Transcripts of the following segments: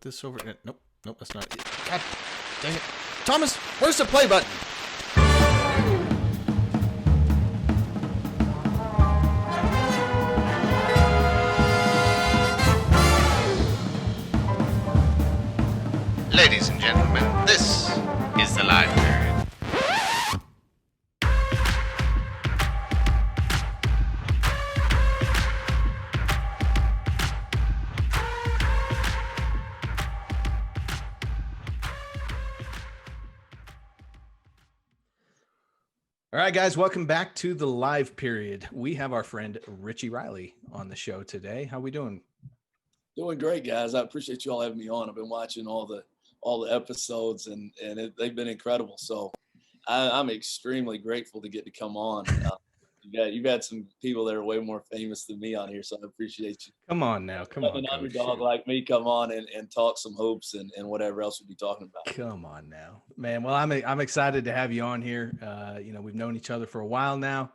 this over. Nope, that's not it. God dang it. Thomas, where's the play button? Ladies and gentlemen, this is the live period. All right, guys, welcome back to the live period. We have our friend Richie Riley on the show today. How we doing? Doing great, guys. I appreciate you all having me on. I've been watching all the episodes, and they've been incredible. So I'm extremely grateful to get to come on. You've had some people that are way more famous than me on here, so I appreciate you. Come on now. Come on, an Coach. underdog like me come on and talk some hoops and whatever else we'll be talking about. Come on now, man. Well, I'm excited to have you on here. We've known each other for a while now.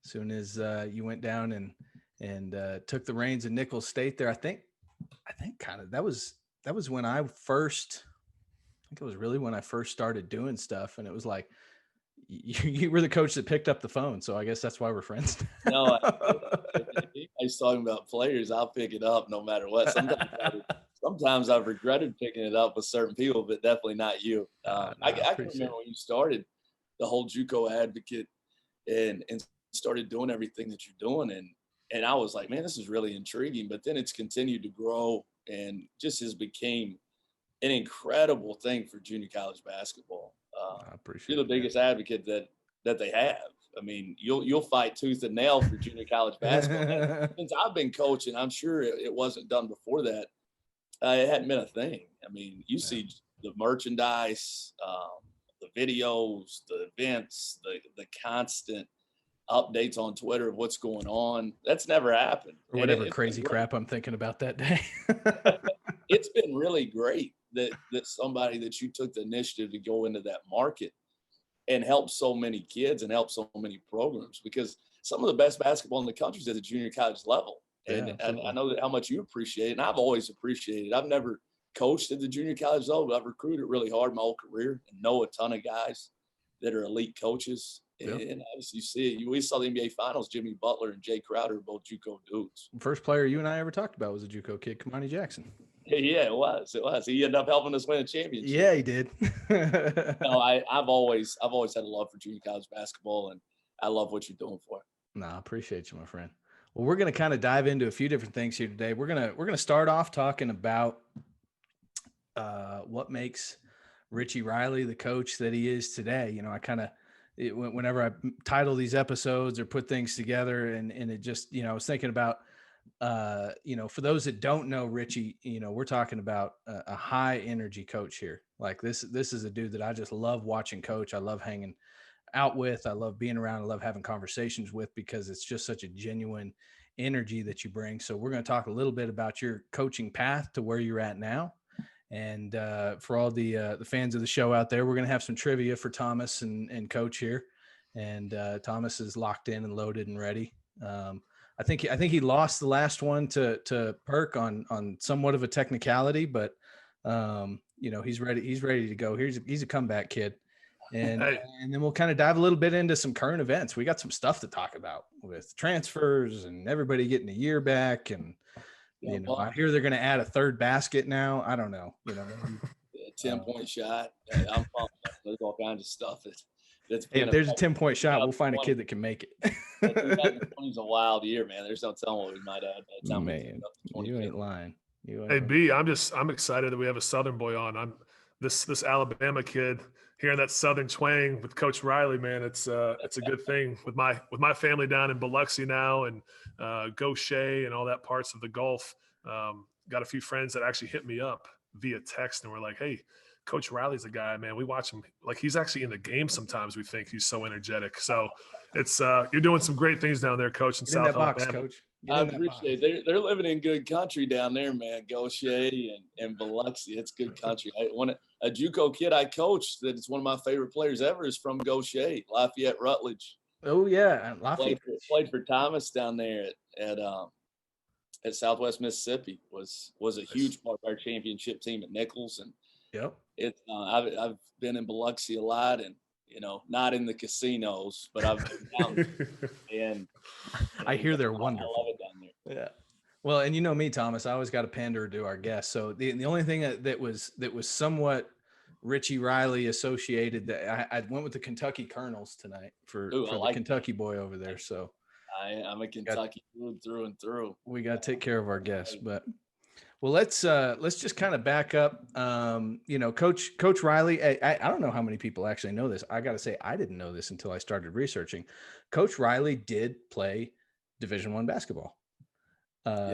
As soon as you went down and took the reins in Nichols State there, I think kind of that was when I first. I think it was really when I first started doing stuff, and it was like you were the coach that picked up the phone. So I guess that's why we're friends. No, I was talking about players. I'll pick it up no matter what. Sometimes I've regretted picking it up with certain people, but definitely not you. I can remember when you started the whole JUCO advocate and started doing everything that you're doing. And I was like, man, this is really intriguing. But then it's continued to grow and just has became an incredible thing for junior college basketball. I appreciate you're the biggest advocate that they have. I mean, you'll fight tooth and nail for junior college basketball. Since I've been coaching, I'm sure it wasn't done before that. It hadn't been a thing. I mean, you see the merchandise, the videos, the events, the constant updates on Twitter of what's going on. That's never happened. Or whatever crazy crap I'm thinking about that day. It's been really great that somebody that you took the initiative to go into that market and help so many kids and help so many programs, because some of the best basketball in the country is at the junior college level. And I know that how much you appreciate it, and I've always appreciated it. I've never coached at the junior college level, but I've recruited really hard my whole career and know a ton of guys that are elite coaches. Yep. And obviously you see it. We saw the NBA Finals, Jimmy Butler and Jay Crowder, both JUCO dudes. First player you and I ever talked about was a JUCO kid, Kamani Jackson. Yeah, it was. He ended up helping us win a championship. Yeah, he did. No, I've always had a love for junior college basketball, and I love what you're doing for it. No, I appreciate you, my friend. Well, we're going to kind of dive into a few different things here today. We're gonna start off talking about what makes Richie Riley the coach that he is today. You know, whenever I title these episodes or put things together, and it just, I was thinking about, for those that don't know Richie, we're talking about a high energy coach here. Like this is a dude that I just love watching coach. I love hanging out with. I love being around. I love having conversations with, because it's just such a genuine energy that you bring. So we're going to talk a little bit about your coaching path to where you're at now. And for all the fans of the show out there, we're going to have some trivia for Thomas and Coach here. And Thomas is locked in and loaded and ready. I think he lost the last one to Perk on somewhat of a technicality, but he's ready. He's ready to go. He's a comeback kid. And then we'll kind of dive a little bit into some current events. We got some stuff to talk about with transfers and everybody getting a year back. And, I hear they're going to add a third basket now. I don't know, 10-point shot. I'm pumped. There's all kinds of stuff. If there's a 10-point shot, we'll find a kid that can make it. 2020's a wild year, man. There's no telling what we might add. Man, you ain't lying. Hey, B, I'm excited that we have a Southern boy on. I'm this Alabama kid hearing that Southern twang with Coach Riley, man. It's a good thing with my family down in Biloxi now, and Gaucher and all that parts of the Gulf. Got a few friends that actually hit me up via text and were like, hey, Coach Riley's a guy, man. We watch him. Like, he's actually in the game sometimes. We think he's so energetic. So it's you're doing some great things down there, Coach, in South Alabama. Coach. I appreciate it. They're living in good country down there, man. Gaucher and Biloxi. It's good country. A JUCO kid I coached that is one of my favorite players ever is from Gaucher, Lafayette Rutledge. Oh, yeah. Lafayette. Played for Thomas down there at at Southwest Mississippi was a huge part of our championship team at Nichols. And Yep. it's I've been in Biloxi a lot, and not in the casinos, but I've been down and I hear they're I wonderful. love it down there. Yeah. Well, and you know me, Thomas, I always got to pander to our guests. So the only thing that was somewhat Richie Riley associated, that I went with the Kentucky Colonels tonight for the Kentucky boy over there. So I'm a Kentucky through and through. We got to take care of our guests, but well, let's just kind of back up. Coach Riley, I don't know how many people actually know this. I got to say, I didn't know this until I started researching. Coach Riley did play Division I basketball.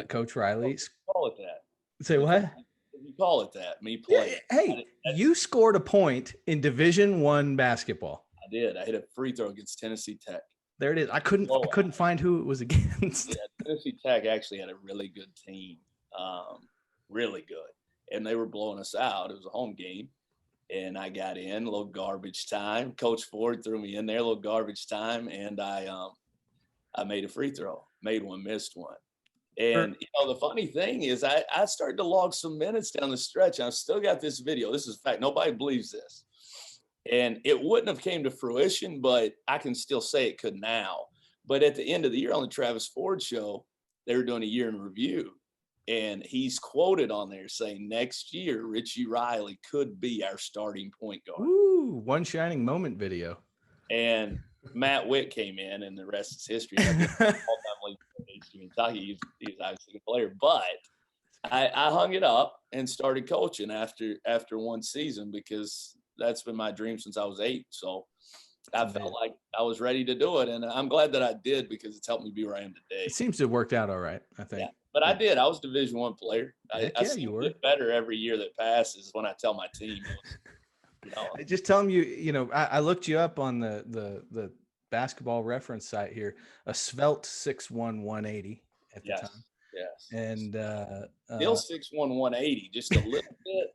Coach Riley. Call it that. Say what? You call it that. Me playing. Yeah, hey, you scored a point in Division I basketball. I did. I hit a free throw against Tennessee Tech. There it is. I couldn't find who it was against. Yeah, Tennessee Tech actually had a really good team, really good, and they were blowing us out. It was a home game, and I got in a little garbage time. Coach Ford threw me in there, a little garbage time, and I made a free throw, made one, missed one. And the funny thing is, I started to log some minutes down the stretch. And I've still got this video. This is a fact. Nobody believes this. And it wouldn't have came to fruition, but I can still say it could now. But at the end of the year on the Travis Ford show, they were doing a year in review. And he's quoted on there saying next year, Richie Riley could be our starting point guard. Ooh, one shining moment video. And Matt Witt came in, and the rest is history. All-time league in Kentucky. He's obviously a player. But I hung it up and started coaching after one season, because that's been my dream since I was 8. So I felt like I was ready to do it. And I'm glad that I did, because it's helped me be where I am today. It seems to have worked out all right, I think. Yeah, but I did. I was Division I player. I you were. get better every year that passes when I tell my team. Just tell them I looked you up on the basketball reference site here, a svelte 6'1", 180 at the time. Yes. And still 6'1", 180, just a little bit.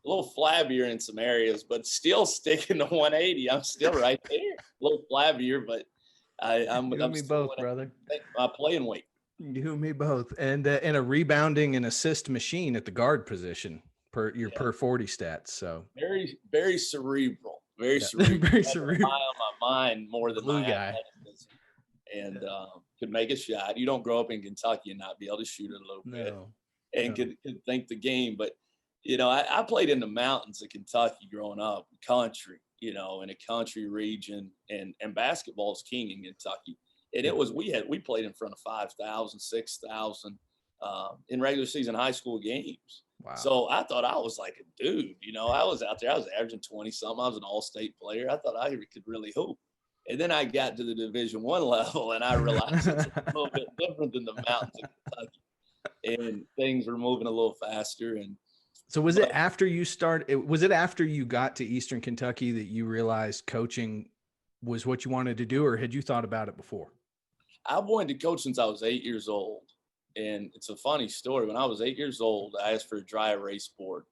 A little flabbier in some areas, but still sticking to 180. I'm still right there. A little flabbier, but I'm me both, brother. My playing weight. You and me both. And a rebounding and assist machine at the guard position per 40 stats. So very, very cerebral. Very cerebral. Very cerebral. On my mind more than Blue my guy. athleticism. And could make a shot. You don't grow up in Kentucky and not be able to shoot it a little bit. And could think the game, but I played in the mountains of Kentucky growing up, country, in a country region, and basketball is king in Kentucky. And it was, we played in front of 5,000, 6,000 in regular season high school games. Wow. So I thought I was like a dude, I was out there, I was averaging 20 something. I was an all-state player. I thought I could really hoop. And then I got to the Division I level, and I realized it's a little bit different than the mountains of Kentucky. And things were moving a little faster. And so was it after you got to Eastern Kentucky that you realized coaching was what you wanted to do, or had you thought about it before? I've wanted to coach since I was 8 years old. And it's a funny story. When I was 8 years old, I asked for a dry erase board,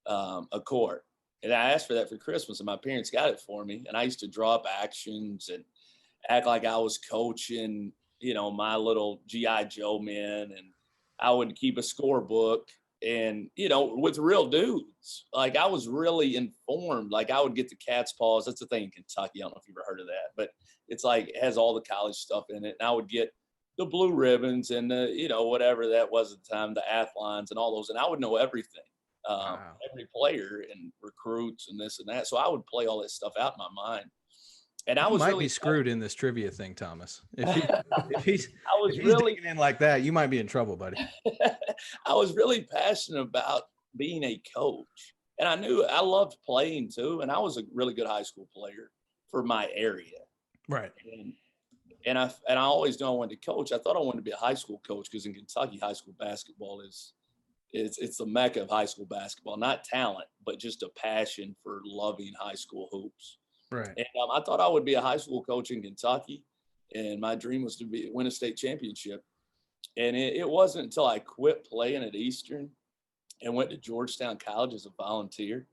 a court. And I asked for that for Christmas, and my parents got it for me. And I used to draw up actions and act like I was coaching, my little G.I. Joe men. And I would keep a scorebook. And, with real dudes, like I was really informed. Like I would get the cat's paws. That's the thing in Kentucky. I don't know if you've ever heard of that, but it's like, it has all the college stuff in it. And I would get the blue ribbons and the, whatever that was at the time, the athlons and all those. And I would know everything, every player and recruits and this and that. So I would play all this stuff out in my mind. And I was might really be screwed in this trivia thing, Thomas. If he's really digging in like that, you might be in trouble, buddy. I was really passionate about being a coach, and I knew I loved playing too. And I was a really good high school player for my area, right? And I always knew I wanted to coach. I thought I wanted to be a high school coach because in Kentucky, high school basketball it's the mecca of high school basketball. Not talent, but just a passion for loving high school hoops. Right. And I thought I would be a high school coach in Kentucky, and my dream was to win a state championship. And it wasn't until I quit playing at Eastern and went to Georgetown College as a volunteer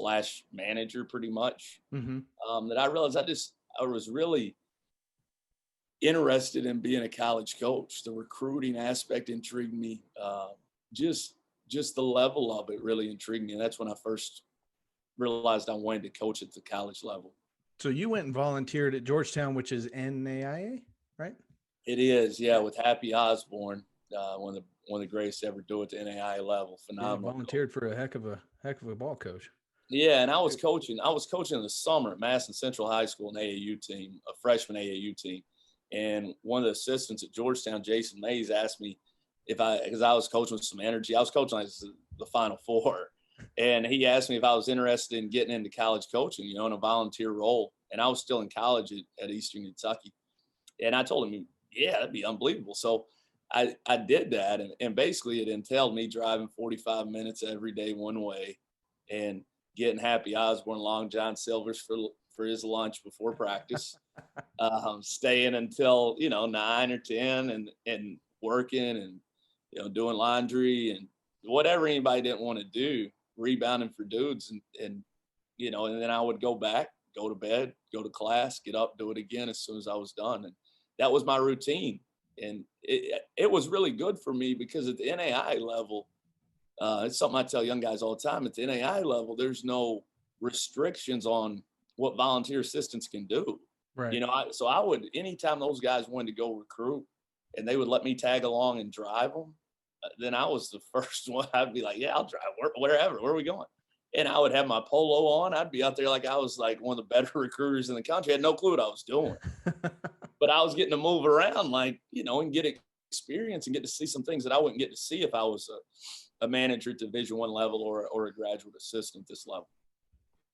/ manager pretty much, that I realized I was really interested in being a college coach. The recruiting aspect intrigued me. Just the level of it really intrigued me. And that's when I first realized I wanted to coach at the college level. So you went and volunteered at Georgetown, which is NAIA, right? It is, yeah, with Happy Osborne, one of the greatest to ever do it at the NAIA level. Phenomenal. You volunteered for a heck of a ball coach. Yeah, and I was coaching in the summer at Madison Central High School, an AAU team, a freshman AAU team. And one of the assistants at Georgetown, Jason Mays, asked me because I was coaching with some energy. I was coaching like the Final Four. And he asked me if I was interested in getting into college coaching, in a volunteer role. And I was still in college at Eastern Kentucky. And I told him, yeah, that'd be unbelievable. So I did that. And basically it entailed me driving 45 minutes every day one way and getting Happy Osborne Long John Silver's for his lunch before practice, staying until, 9 or 10 and working and, doing laundry and whatever anybody didn't want to do, rebounding for dudes. And then I would go back, go to bed, go to class, get up, do it again as soon as I was done. And that was my routine. And it was really good for me because at the NAI level, it's something I tell young guys all the time. At the NAI level, there's no restrictions on what volunteer assistants can do. Right. So I would, anytime those guys wanted to go recruit and they would let me tag along and drive them, then I was the first one. I'd be like, yeah, I'll drive wherever. Where are we going? And I would have my polo on. I'd be out there like I was like one of the better recruiters in the country. I had no clue what I was doing. But I was getting to move around and get experience and get to see some things that I wouldn't get to see if I was a manager at Division I level or a graduate assistant at this level.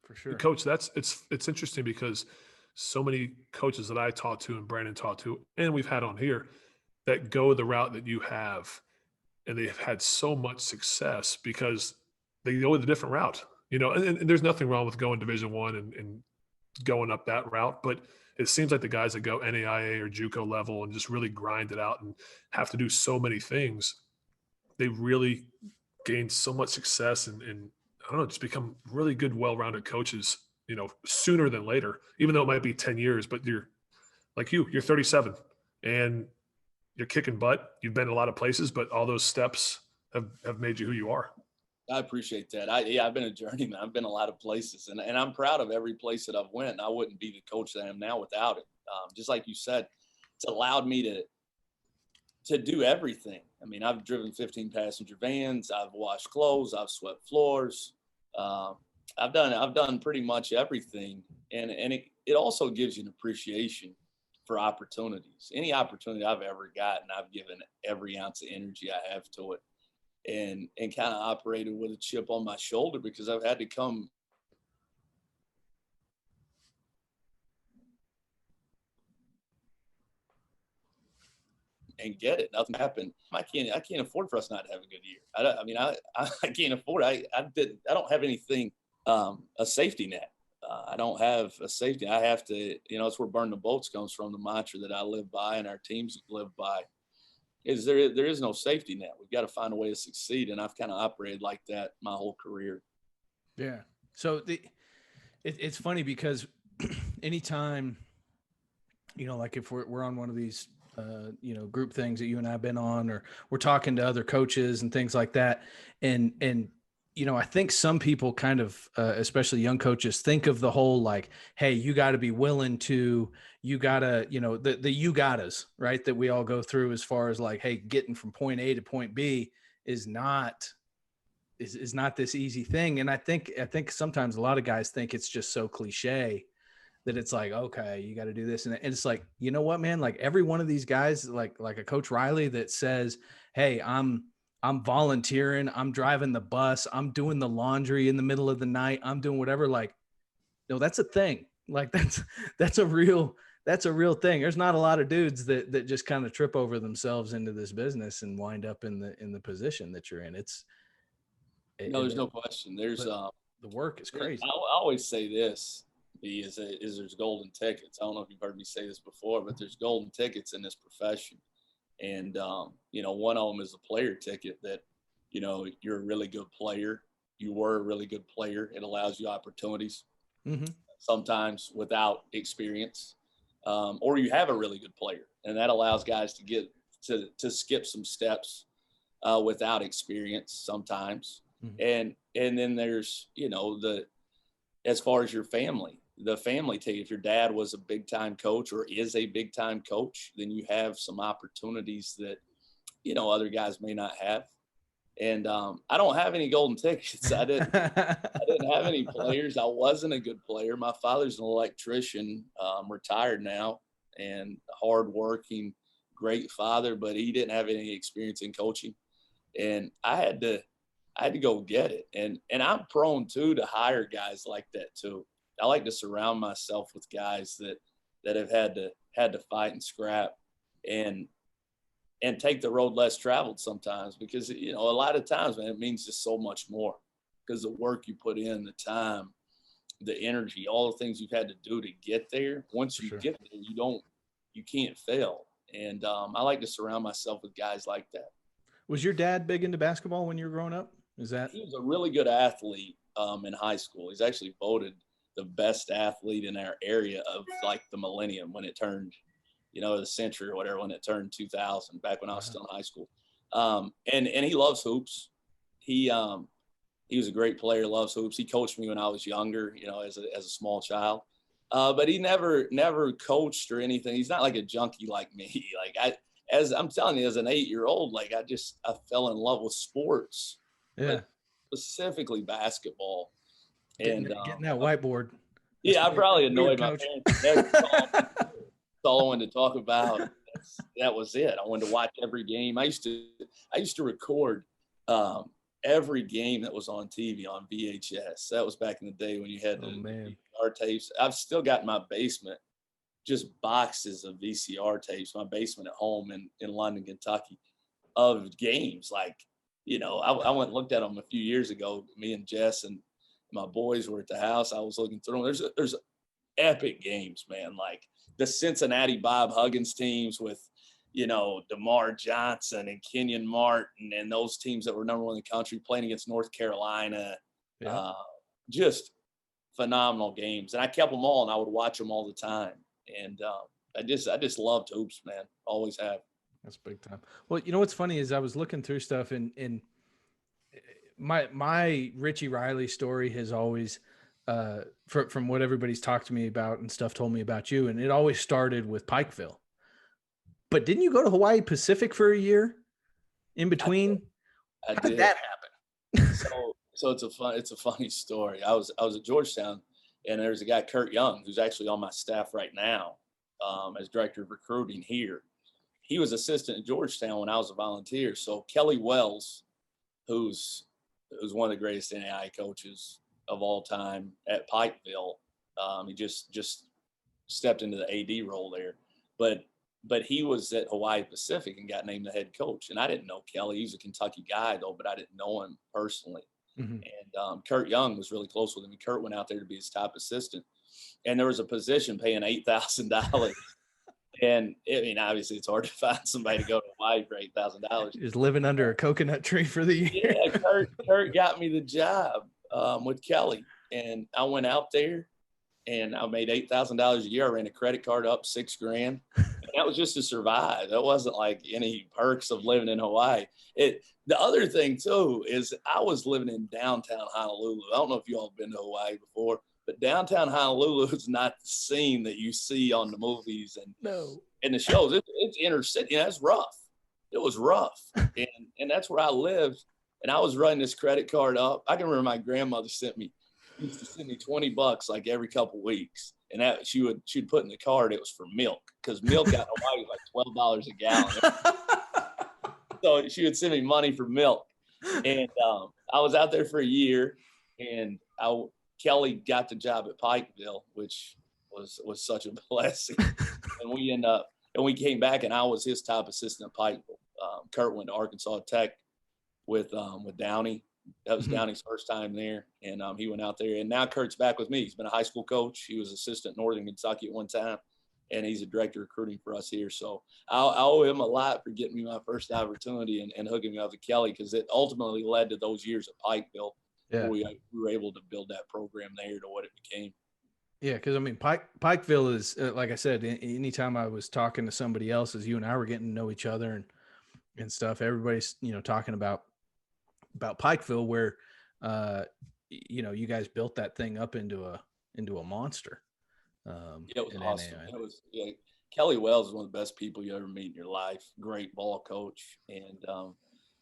For sure. Coach, it's interesting because so many coaches that I taught to and Brandon taught to, and we've had on here, that go the route that you have, and they've had so much success because they go with a different route, and there's nothing wrong with going Division I and going up that route, but it seems like the guys that go NAIA or JUCO level and just really grind it out and have to do so many things, they really gain so much success and I don't know, just become really good, well-rounded coaches, sooner than later, even though it might be 10 years, but you're 37 and you're kicking butt. You've been a lot of places, but all those steps have made you who you are. I appreciate that. I've been a journeyman. I've been a lot of places, and I'm proud of every place that I've went. And I wouldn't be the coach that I am now without it. Just like you said, it's allowed me to do everything. I mean, I've driven 15 passenger vans. I've washed clothes. I've swept floors. I've done pretty much everything, and it also gives you an appreciation for opportunities. Any opportunity I've ever gotten, I've given every ounce of energy I have to it. And kind of operated with a chip on my shoulder because I've had to come and get it. Nothing happened. I can't afford for us not to have a good year. I can't afford it. I don't have anything, a safety net. I don't have a safety. I have to, it's where burn the boats comes from, the mantra that I live by and our teams live by. Is there is no safety net. We've got to find a way to succeed. And I've kind of operated like that my whole career. Yeah. So it's funny because anytime, like if we're on one of these, group things that you and I have been on, or we're talking to other coaches and things like that. And I think some people kind of, especially young coaches, think of the whole like, hey, you got to be willing to, you got to, the you gotta's, right, that we all go through as far as like, hey, getting from point A to point B is not this easy thing. And I think sometimes a lot of guys think it's just so cliche that it's like, okay, you got to do this. And it's like, you know what, man, like every one of these guys, like a Coach Riley that says, hey, I'm volunteering, I'm driving the bus, I'm doing the laundry in the middle of the night, I'm doing whatever. Like, no, that's a thing. Like that's a real thing. There's not a lot of dudes that just kind of trip over themselves into this business and wind up in the position that you're in. There's no question. There's the work is crazy. I always say this is there's golden tickets. I don't know if you've heard me say this before, but there's golden tickets in this profession. And, one of them is a player ticket that, you're a really good player. You were a really good player. It allows you opportunities, sometimes without experience. or you have a really good player, and that allows guys to get to skip some steps without experience sometimes. And then there's, as far as your family, the family take, if your dad was a big time coach or is a big time coach, then you have some opportunities that, other guys may not have. And I don't have any golden tickets. I didn't have any players. I wasn't a good player. My father's an electrician, retired now, and hardworking, great father, but he didn't have any experience in coaching. And I had to go get it. And I'm prone to hire guys like that too. I like to surround myself with guys that have had to fight and scrap and take the road less traveled sometimes, because, a lot of times, man, it means just so much more, because the work you put in, the time, the energy, all the things you've had to do to get there. Once you get there, you can't fail. And I like to surround myself with guys like that. Was your dad big into basketball when you were growing up? He was a really good athlete in high school. He's actually voted the best athlete in our area of like the millennium when it turned, the century or whatever, when it turned 2000, back when I was still in high school. And he loves hoops. He was a great player, loves hoops. He coached me when I was younger, as a small child. But he never coached or anything. He's not like a junkie like me. Like as I'm telling you, as an 8-year-old, like I fell in love with sports. Yeah. Specifically basketball. Getting that whiteboard. Yeah, I probably annoyed my parents. That's all I wanted to talk about. That was it. I wanted to watch every game. I used to record every game that was on TV on VHS. That was back in the day when you had the VCR tapes. I've still got in my basement just boxes of VCR tapes, my basement at home in London, Kentucky, of games. Like, I went and looked at them a few years ago. Me and Jess and my boys were at the house. I was looking through them. There's epic games, man. Like the Cincinnati Bob Huggins teams with, DeMar Johnson and Kenyon Martin and those teams that were number one in the country playing against North Carolina. Yeah. Just phenomenal games. And I kept them all, and I would watch them all the time. And I just loved hoops, man. Always have. That's big time. Well, what's funny is I was looking through stuff, and my Richie Riley story has always, from what everybody's talked to me about and stuff told me about you, and it always started with Pikeville. But didn't you go to Hawaii Pacific for a year in between? I did. How did that happen? So it's a funny story. I was at Georgetown, and there's a guy, Kurt Young, who's actually on my staff right now as director of recruiting here. He was assistant at Georgetown when I was a volunteer. So Kelly Wells, who's one of the greatest NAIA coaches of all time at Pikeville, he just stepped into the AD role there. But he was at Hawaii Pacific and got named the head coach. And I didn't know Kelly. He's a Kentucky guy, though, but I didn't know him personally. Mm-hmm. And Kurt Young was really close with him. And Kurt went out there to be his top assistant. And there was a position paying $8,000. And obviously it's hard to find somebody to go to Hawaii for $8,000. He's living under a coconut tree for the year. Yeah, Kurt got me the job with Kelly. And I went out there and I made $8,000 a year. I ran a credit card up $6,000. And that was just to survive. That wasn't like any perks of living in Hawaii. The other thing too is I was living in downtown Honolulu. I don't know if you all have been to Hawaii before, but downtown Honolulu is not the scene that you see on the movies and the shows. It's inner city. That's rough. It was rough. And that's where I lived. And I was running this credit card up. I can remember my grandmother used to send me $20 like every couple of weeks. And that she'd put in the card, it was for milk, because milk out in Hawaii was like $12 a gallon. So she would send me money for milk. And I was out there for a year, and Kelly got the job at Pikeville, which was such a blessing. And we came back, and I was his top assistant at Pikeville. Kurt went to Arkansas Tech with Downey. That was Downey's first time there, and he went out there. And now Kurt's back with me. He's been a high school coach. He was assistant at Northern Kentucky at one time, and he's a director of recruiting for us here. So I owe him a lot for getting me my first opportunity and hooking me up with Kelly, because it ultimately led to those years at Pikeville. Yeah. Where we were able to build that program there to what it became. Yeah, because I mean, Pikeville is like I said. Anytime I was talking to somebody else, as you and I were getting to know each other and stuff, everybody's talking about Pikeville, where you guys built that thing up into a monster. It was in awesome. NAIA. It was Kelly Wells is one of the best people you ever meet in your life. Great ball coach, and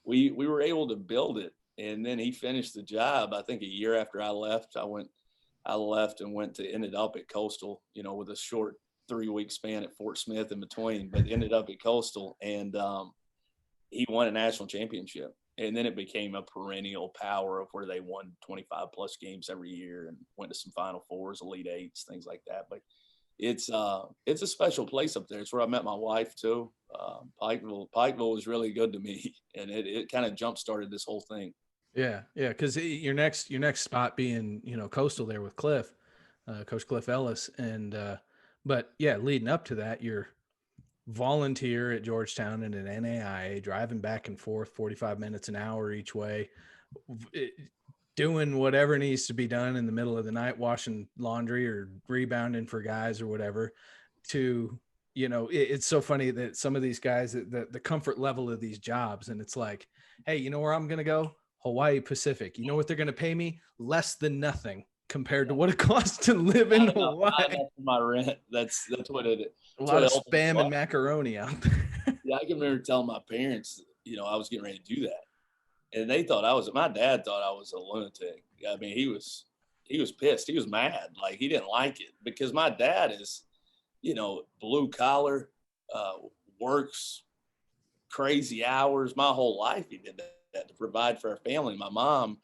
we were able to build it. And then he finished the job. I think a year after I left, I left and ended up at Coastal. With a short 3-week span at Fort Smith in between, but ended up at Coastal, and he won a national championship. And then it became a perennial power of where they won 25 plus games every year and went to some Final Fours, Elite Eights, things like that. But it's a special place up there. It's where I met my wife too. Pikeville was really good to me, and it kind of jump started this whole thing. Yeah, yeah, because your next spot being Coastal there with Cliff, Coach Cliff Ellis, and but yeah, leading up to that, you're volunteer at Georgetown in an NAIA, driving back and forth 45 minutes an hour each way, doing whatever needs to be done in the middle of the night, washing laundry or rebounding for guys or whatever. It's so funny that some of these guys, the comfort level of these jobs, and it's like, hey, you know where I'm going to go? Hawaii Pacific. You know what they're going to pay me? Less than nothing compared to what it costs to live in Hawaii. Not enough for my rent. That's what it is. A lot of spam and macaroni out there. Yeah, I can remember telling my parents, I was getting ready to do that, and they thought my dad thought I was a lunatic. I mean, he was pissed. He was mad. Like, he didn't like it because my dad is, blue collar, works crazy hours. My whole life he did that to provide for our family. My mom,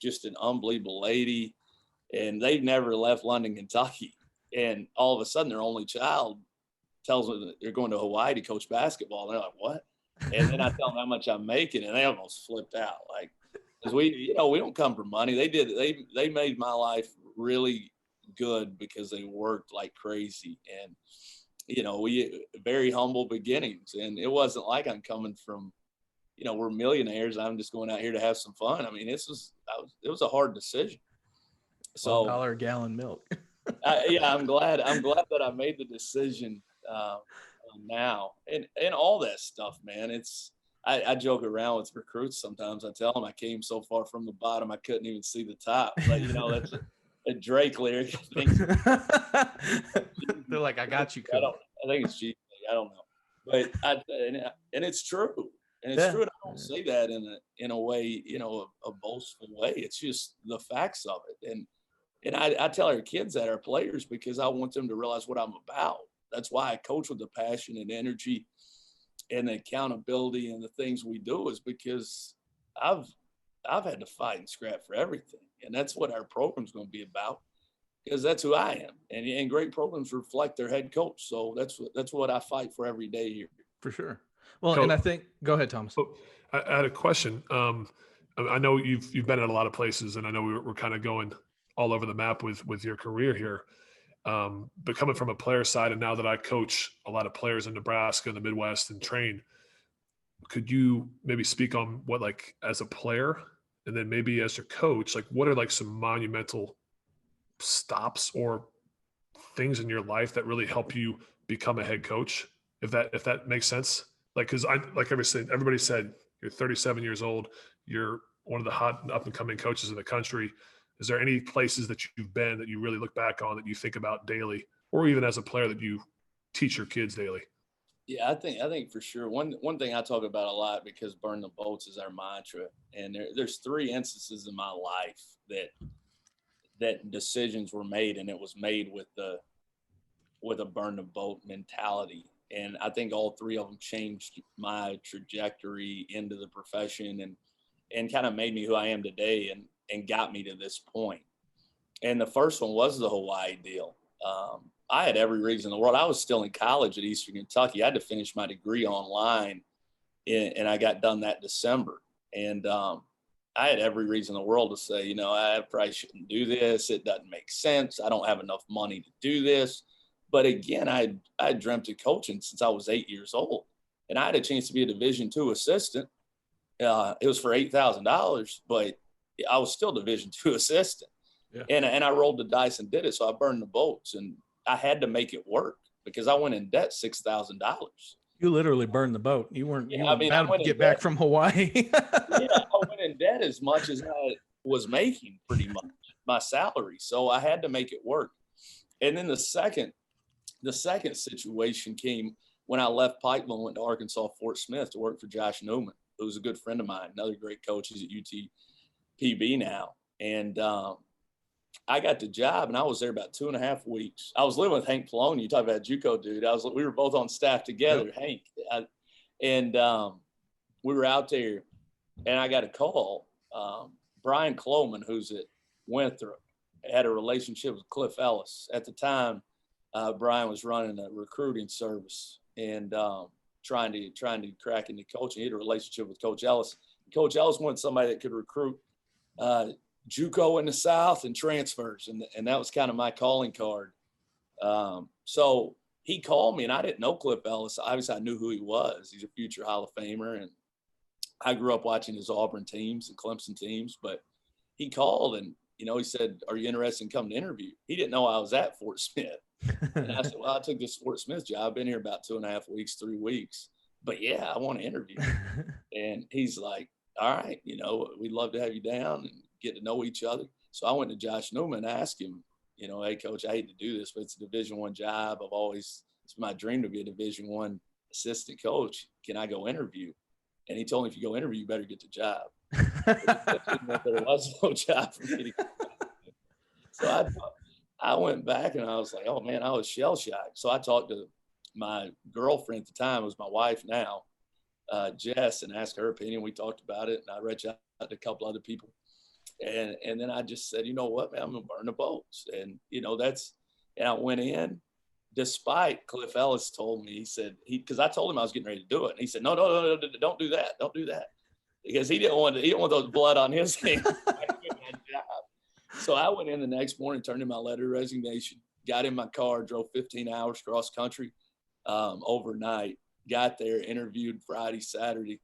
just an unbelievable lady, and they've never left London, Kentucky. And all of a sudden, their only child tells them that they're going to Hawaii to coach basketball. And they're like, what? And then I tell them how much I'm making, and they almost flipped out. Like, because we don't come for money. They made my life really good because they worked like crazy. And, we very humble beginnings. And it wasn't like I'm coming from, we're millionaires. I'm just going out here to have some fun. I mean, it was a hard decision. So $1 a gallon milk. I'm glad that I made the decision now, and all that stuff, man. I joke around with recruits sometimes. I tell them I came so far from the bottom I couldn't even see the top. But that's a Drake lyric. They're like, I got you. I think it's cheap. I don't know, but and it's true. And it's true. And I don't say that in a way, a boastful way. It's just the facts of it. And I tell our kids that, our players, because I want them to realize what I'm about. That's why I coach with the passion and energy and the accountability and the things we do, is because I've had to fight and scrap for everything. And that's what our program's going to be about, because that's who I am. And great programs reflect their head coach. So that's what I fight for every day here. For sure. Well, and I think, go ahead, Thomas. I had a question. I know you've been at a lot of places, and I know we're kind of going all over the map with your career here. But coming from a player side, and now that I coach a lot of players in Nebraska and the Midwest and train, could you maybe speak on what, like, as a player, and then maybe as your coach, like, what are like some monumental stops or things in your life that really help you become a head coach, if that makes sense? Like, because everybody said you're 37 years old, you're one of the hot and up and coming coaches in the country. Is there any places that you've been that you really look back on that you think about daily, or even as a player that you teach your kids daily? Yeah, I think for sure. One thing I talk about a lot, because burn the boats is our mantra, and there's 3 instances in my life that decisions were made, and it was made with a burn the boat mentality. And I think all 3 of them changed my trajectory into the profession and kind of made me who I am today and got me to this point. And the first one was the Hawaii deal. I had every reason in the world. I was still in college at Eastern Kentucky. I had to finish my degree online, and I got done that December. And I had every reason in the world to say, I probably shouldn't do this. It doesn't make sense. I don't have enough money to do this. But again, I dreamt of coaching since I was 8 years old, and I had a chance to be a Division II assistant. It was for $8,000, but I was still Division II assistant. Yeah. And I rolled the dice and did it. So I burned the boats, and I had to make it work because I went in debt $6,000. You literally burned the boat. You weren't Yeah, I mean, I about went to in get back debt. from Hawaii. Yeah, I went in debt as much as I was making, pretty much my salary. So I had to make it work. And then the second situation came when I left Pikeville and went to Arkansas Fort Smith to work for Josh Newman, who's a good friend of mine, another great coach. He's at UTPB now. And I got the job, and I was there about 2.5 weeks. I was living with Hank Palone. You talk about JUCO dude. We were both on staff together, Hank. We were out there, and I got a call. Brian Cloman, who's at Winthrop, had a relationship with Cliff Ellis. At the time, Brian was running a recruiting service and trying to crack into coaching. He had a relationship with Coach Ellis. Coach Ellis wanted somebody that could recruit JUCO in the South and transfers, and that was kind of my calling card. So he called me, and I didn't know Cliff Ellis. Obviously, I knew who he was. He's a future Hall of Famer, and I grew up watching his Auburn teams and Clemson teams. But he called, and he said, "Are you interested in coming to interview?" He didn't know I was at Fort Smith, and I said, "Well, I took this Fort Smith job. I've been here about 2.5 weeks, 3 weeks, but yeah, I want to interview." And he's like, "All right, we'd love to have you down and get to know each other." So I went to Josh Newman and asked him, "Hey, Coach, I hate to do this, but it's a Division I job. It's my dream to be a Division I assistant coach. Can I go interview?" And he told me, "If you go interview, you better get the job." There was no job for me to get. So I went back, and I was like, oh, man, I was shell-shocked. So I talked to my girlfriend at the time, who's my wife now, Jess, and asked her opinion. We talked about it, and I reached out to a couple other people. And then I just said, you know what, man, I'm going to burn the boats. And, and I went in, despite Cliff Ellis told me, he said, because I told him I was getting ready to do it. And he said, no, don't do that. Don't do that. Because he didn't want those blood on his hands. So I went in the next morning, turned in my letter of resignation, got in my car, drove 15 hours cross country overnight, got there, interviewed Friday, Saturday,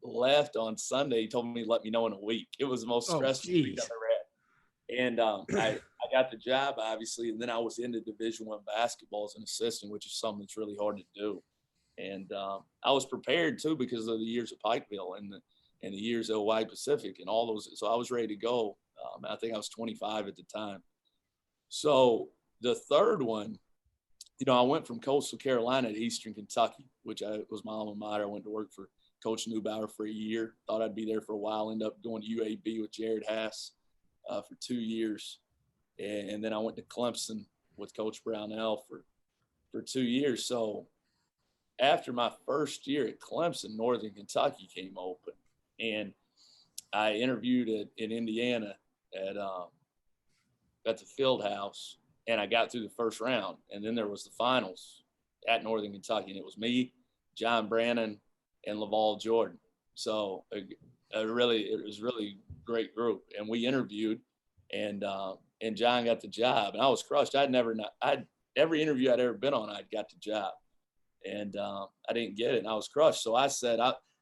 left on Sunday. He told me to let me know in a week. It was the most stressful week I've ever had. And I got the job, obviously, and then I was into Division I basketball as an assistant, which is something that's really hard to do. And I was prepared, too, because of the years at Pikeville and the years at Hawaii Pacific and all those. So I was ready to go. I think I was 25 at the time. So the third one, I went from Coastal Carolina to Eastern Kentucky, which was my alma mater. I went to work for Coach Neubauer for a year. Thought I'd be there for a while. Ended up going to UAB with Jared Haas for 2 years. And then I went to Clemson with Coach Brownell for 2 years. So after my first year at Clemson, Northern Kentucky came open. And I interviewed in Indiana at the field house, and I got through the first round. And then there was the finals at Northern Kentucky, and it was me, John Brannon, and Laval Jordan. So it was really great group. And we interviewed, and John got the job, and I was crushed. Every interview I'd ever been on, I'd got the job, and I didn't get it, and I was crushed. So I said,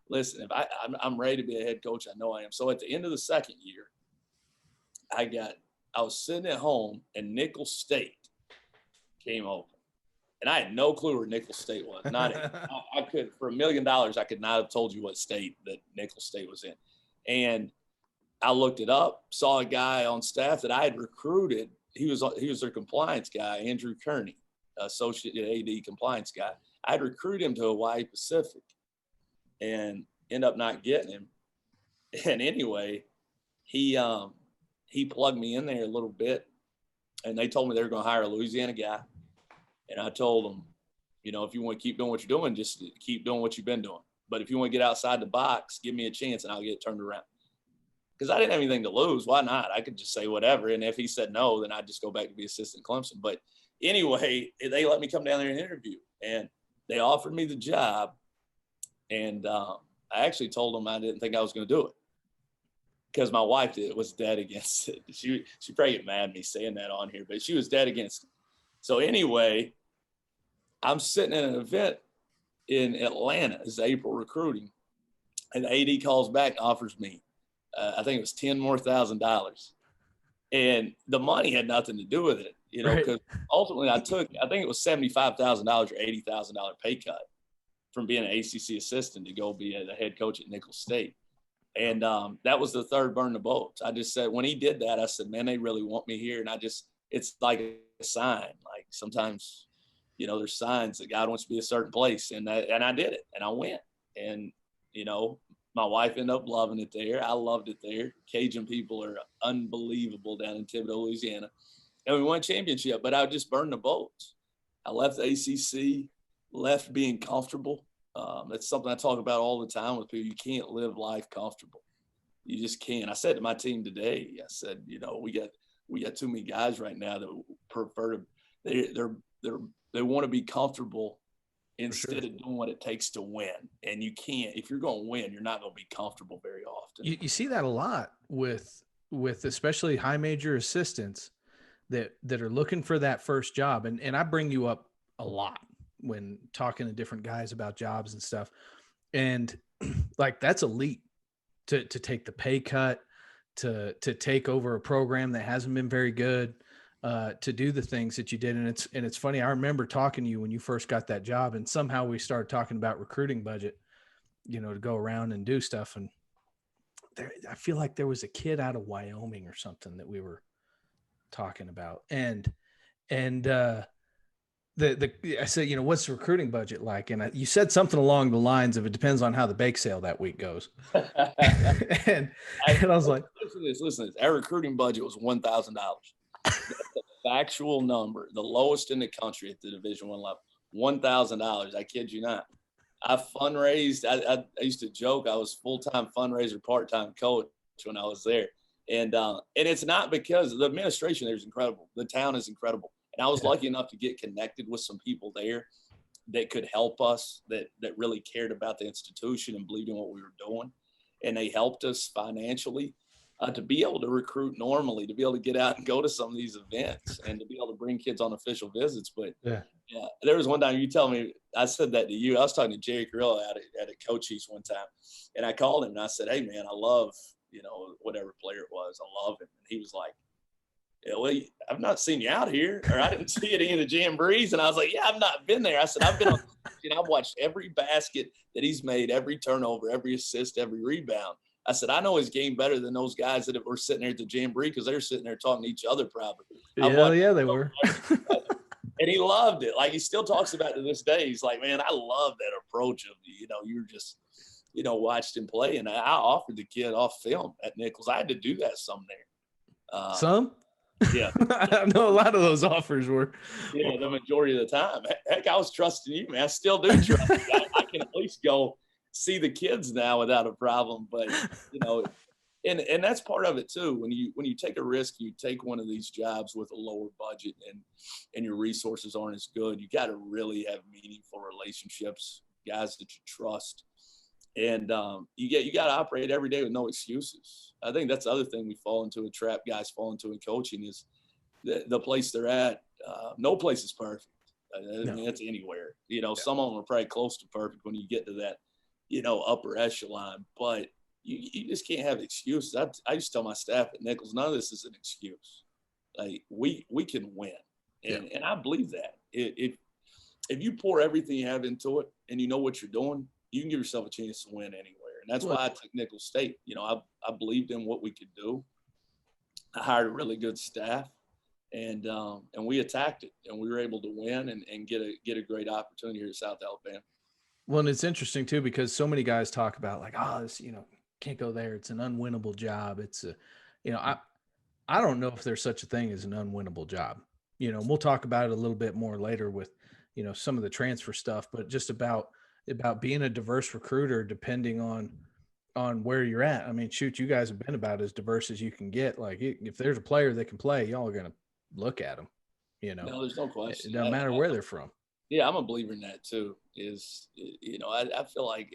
listen, if I'm ready to be a head coach, I know I am. So at the end of the second year, I was sitting at home, and Nicholls State came open. And I had no clue where Nicholls State was. I could, for $1 million, I could not have told you what state that Nicholls State was in. And I looked it up, saw a guy on staff that I had recruited. He was their compliance guy, Andrew Kearney, associate AD compliance guy. I had recruited him to Hawaii Pacific and ended up not getting him. And anyway, he plugged me in there a little bit, and they told me they were going to hire a Louisiana guy. And I told them, if you want to keep doing what you're doing, just keep doing what you've been doing. But if you want to get outside the box, give me a chance and I'll get it turned around. Because I didn't have anything to lose. Why not? I could just say whatever. And if he said no, then I'd just go back to be assistant Clemson. But anyway, they let me come down there and interview. And they offered me the job. And I actually told them I didn't think I was going to do it, because my wife was dead against it. She probably get mad at me saying that on here, but she was dead against it. So anyway, I'm sitting in an event in Atlanta. It's April recruiting, and the AD calls back and offers me, I think it was $10,000 more. And the money had nothing to do with it, because ultimately I think it was $75,000 or $80,000 pay cut from being an ACC assistant to go be the head coach at Nicholls State. And that was the third burn the boats. I just said, when he did that, I said, man, they really want me here. And it's like a sign. Like sometimes, there's signs that God wants to be a certain place. And I did it, and I went. And, my wife ended up loving it there. I loved it there. Cajun people are unbelievable down in Thibodaux, Louisiana. And we won a championship, but I just burned the boats. I left the ACC, left being comfortable. It's something I talk about all the time with people. You can't live life comfortable. You just can't. I said to my team today, I said, we got too many guys right now that prefer to, they want to be comfortable instead of doing what it takes to win. And you can't, if you're going to win, you're not going to be comfortable very often. You see that a lot with especially high major assistants that are looking for that first job. And I bring you up a lot when talking to different guys about jobs and stuff. And like, that's a leap to take the pay cut, to take over a program that hasn't been very good, to do the things that you did. And it's funny. I remember talking to you when you first got that job, and somehow we started talking about recruiting budget, to go around and do stuff. And I feel like there was a kid out of Wyoming or something that we were talking about. And I said, what's the recruiting budget like? And you said something along the lines of, it depends on how the bake sale that week goes. and I was like, listen to this. Our recruiting budget was $1,000. That's a factual number, the lowest in the country at the Division I level. $1,000. I kid you not. I fundraised. I used to joke I was full-time fundraiser, part-time coach when I was there. And it's not because the administration there is incredible. The town is incredible. And I was lucky enough to get connected with some people there that could help us, that really cared about the institution and believed in what we were doing. And they helped us financially to be able to recruit normally, to be able to get out and go to some of these events and to be able to bring kids on official visits. But yeah, there was one time you tell me, I said that to you. I was talking to Jerry Carrillo at a Cochise one time, and I called him and I said, hey man, I love, whatever player it was. I love him. And he was like, yeah, well, I've not seen you out here, or I didn't see it in the Jamborees. And I was like, yeah, I've not been there. I said, I've been on, I've watched every basket that he's made, every turnover, every assist, every rebound. I said, I know his game better than those guys that were sitting there at the Jamboree, because they're sitting there talking to each other probably. Yeah, they were. And he loved it. Like, he still talks about it to this day. He's like, man, I love that approach of, you were just, watched him play. And I offered the kid off film at Nicholls. I had to do that some there. Some? Yeah. I know a lot of those offers were. Yeah, the majority of the time. Heck, I was trusting you, man. I still do trust you. I can at least go see the kids now without a problem. But, and that's part of it too. When you take a risk, you take one of these jobs with a lower budget and your resources aren't as good, you got to really have meaningful relationships, guys that you trust. And you got to operate every day with no excuses. I think that's the other thing we fall into, a trap guys fall into in coaching, is the place they're at. No place is perfect. I mean, it's anywhere. Some of them are probably close to perfect when you get to that, upper echelon. But you just can't have excuses. I just tell my staff at Nicholls, none of this is an excuse. Like, we can win, and I believe that. If you pour everything you have into it and you know what you're doing, you can give yourself a chance to win anywhere. And that's why I took Nicholls State. I believed in what we could do. I hired a really good staff, and we attacked it, and we were able to win and get a great opportunity here at South Alabama. Well, and it's interesting too, because so many guys talk about like, this, can't go there. It's an unwinnable job. It's I don't know if there's such a thing as an unwinnable job. We'll talk about it a little bit more later with, some of the transfer stuff, but just about being a diverse recruiter, depending on where you're at. I mean, shoot, you guys have been about as diverse as you can get. Like, if there's a player that can play, y'all are going to look at them, No, there's no question. It doesn't matter where they're from. Yeah, I'm a believer in that too. I feel like,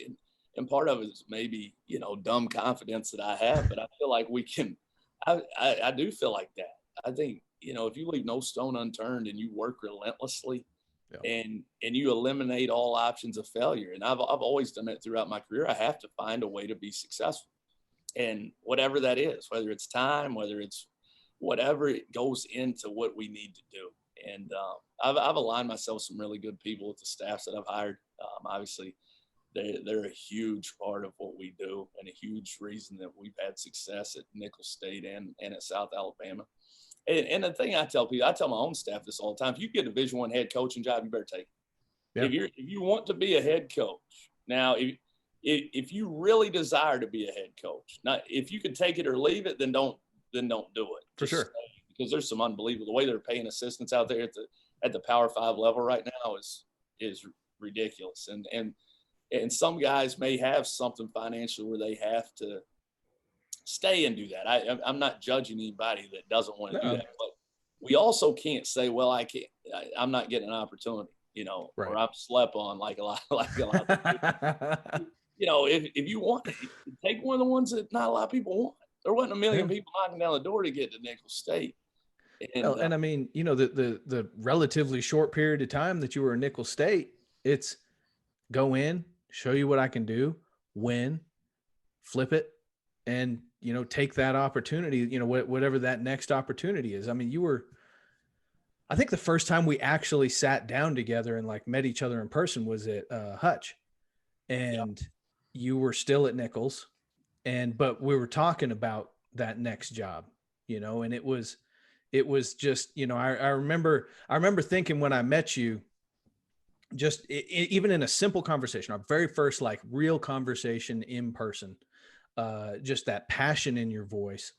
and part of it is maybe, dumb confidence that I have, but I feel like we can, I do feel like that. I think, if you leave no stone unturned and you work relentlessly, and you eliminate all options of failure. And I've always done it throughout my career. I have to find a way to be successful, and whatever that is, whether it's time, whether it's whatever it goes into what we need to do. And I've aligned myself with some really good people with the staffs that I've hired. Obviously, they're a huge part of what we do and a huge reason that we've had success at Nicholls State and at South Alabama. And the thing I tell people, I tell my own staff this all the time: if you get a Division I head coaching job, you better take it. Yeah. If you want to be a head coach, now if you really desire to be a head coach, not if you can take it or leave it, then don't do it. For sure. Stay, because there's some unbelievable, the way they're paying assistants out there at the Power 5 level right now is ridiculous. And some guys may have something financially where they have to stay and do that. I'm not judging anybody that doesn't want to do that, but we also can't say, well, I'm not getting an opportunity, right, or I'm slept on like a lot of people. If you want to take one of the ones that not a lot of people want. There wasn't a million people knocking down the door to get to Nicholls State. And I mean, the relatively short period of time that you were in Nicholls State, it's go in, show you what I can do, win, flip it, and, take that opportunity, whatever that next opportunity is. I mean, I think the first time we actually sat down together and like met each other in person was at Hutch, and you were still at Nicholls, but we were talking about that next job, and it was just, I remember thinking when I met you, just even in a simple conversation, our very first like real conversation in person, just that passion in your voice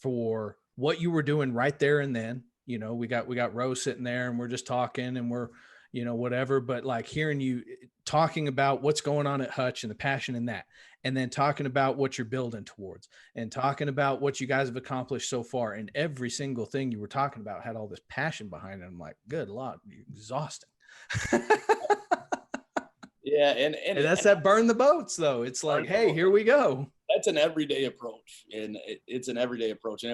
for what you were doing right there and then. We got Rose sitting there and we're just talking and we're, whatever, but like hearing you talking about what's going on at Hutch and the passion in that, and then talking about what you're building towards and talking about what you guys have accomplished so far. And every single thing you were talking about had all this passion behind it. I'm like, good Lord, exhausting. Yeah. And that's that burn the boats though. It's like, hey, here we go. That's an everyday approach. And it's an everyday approach. And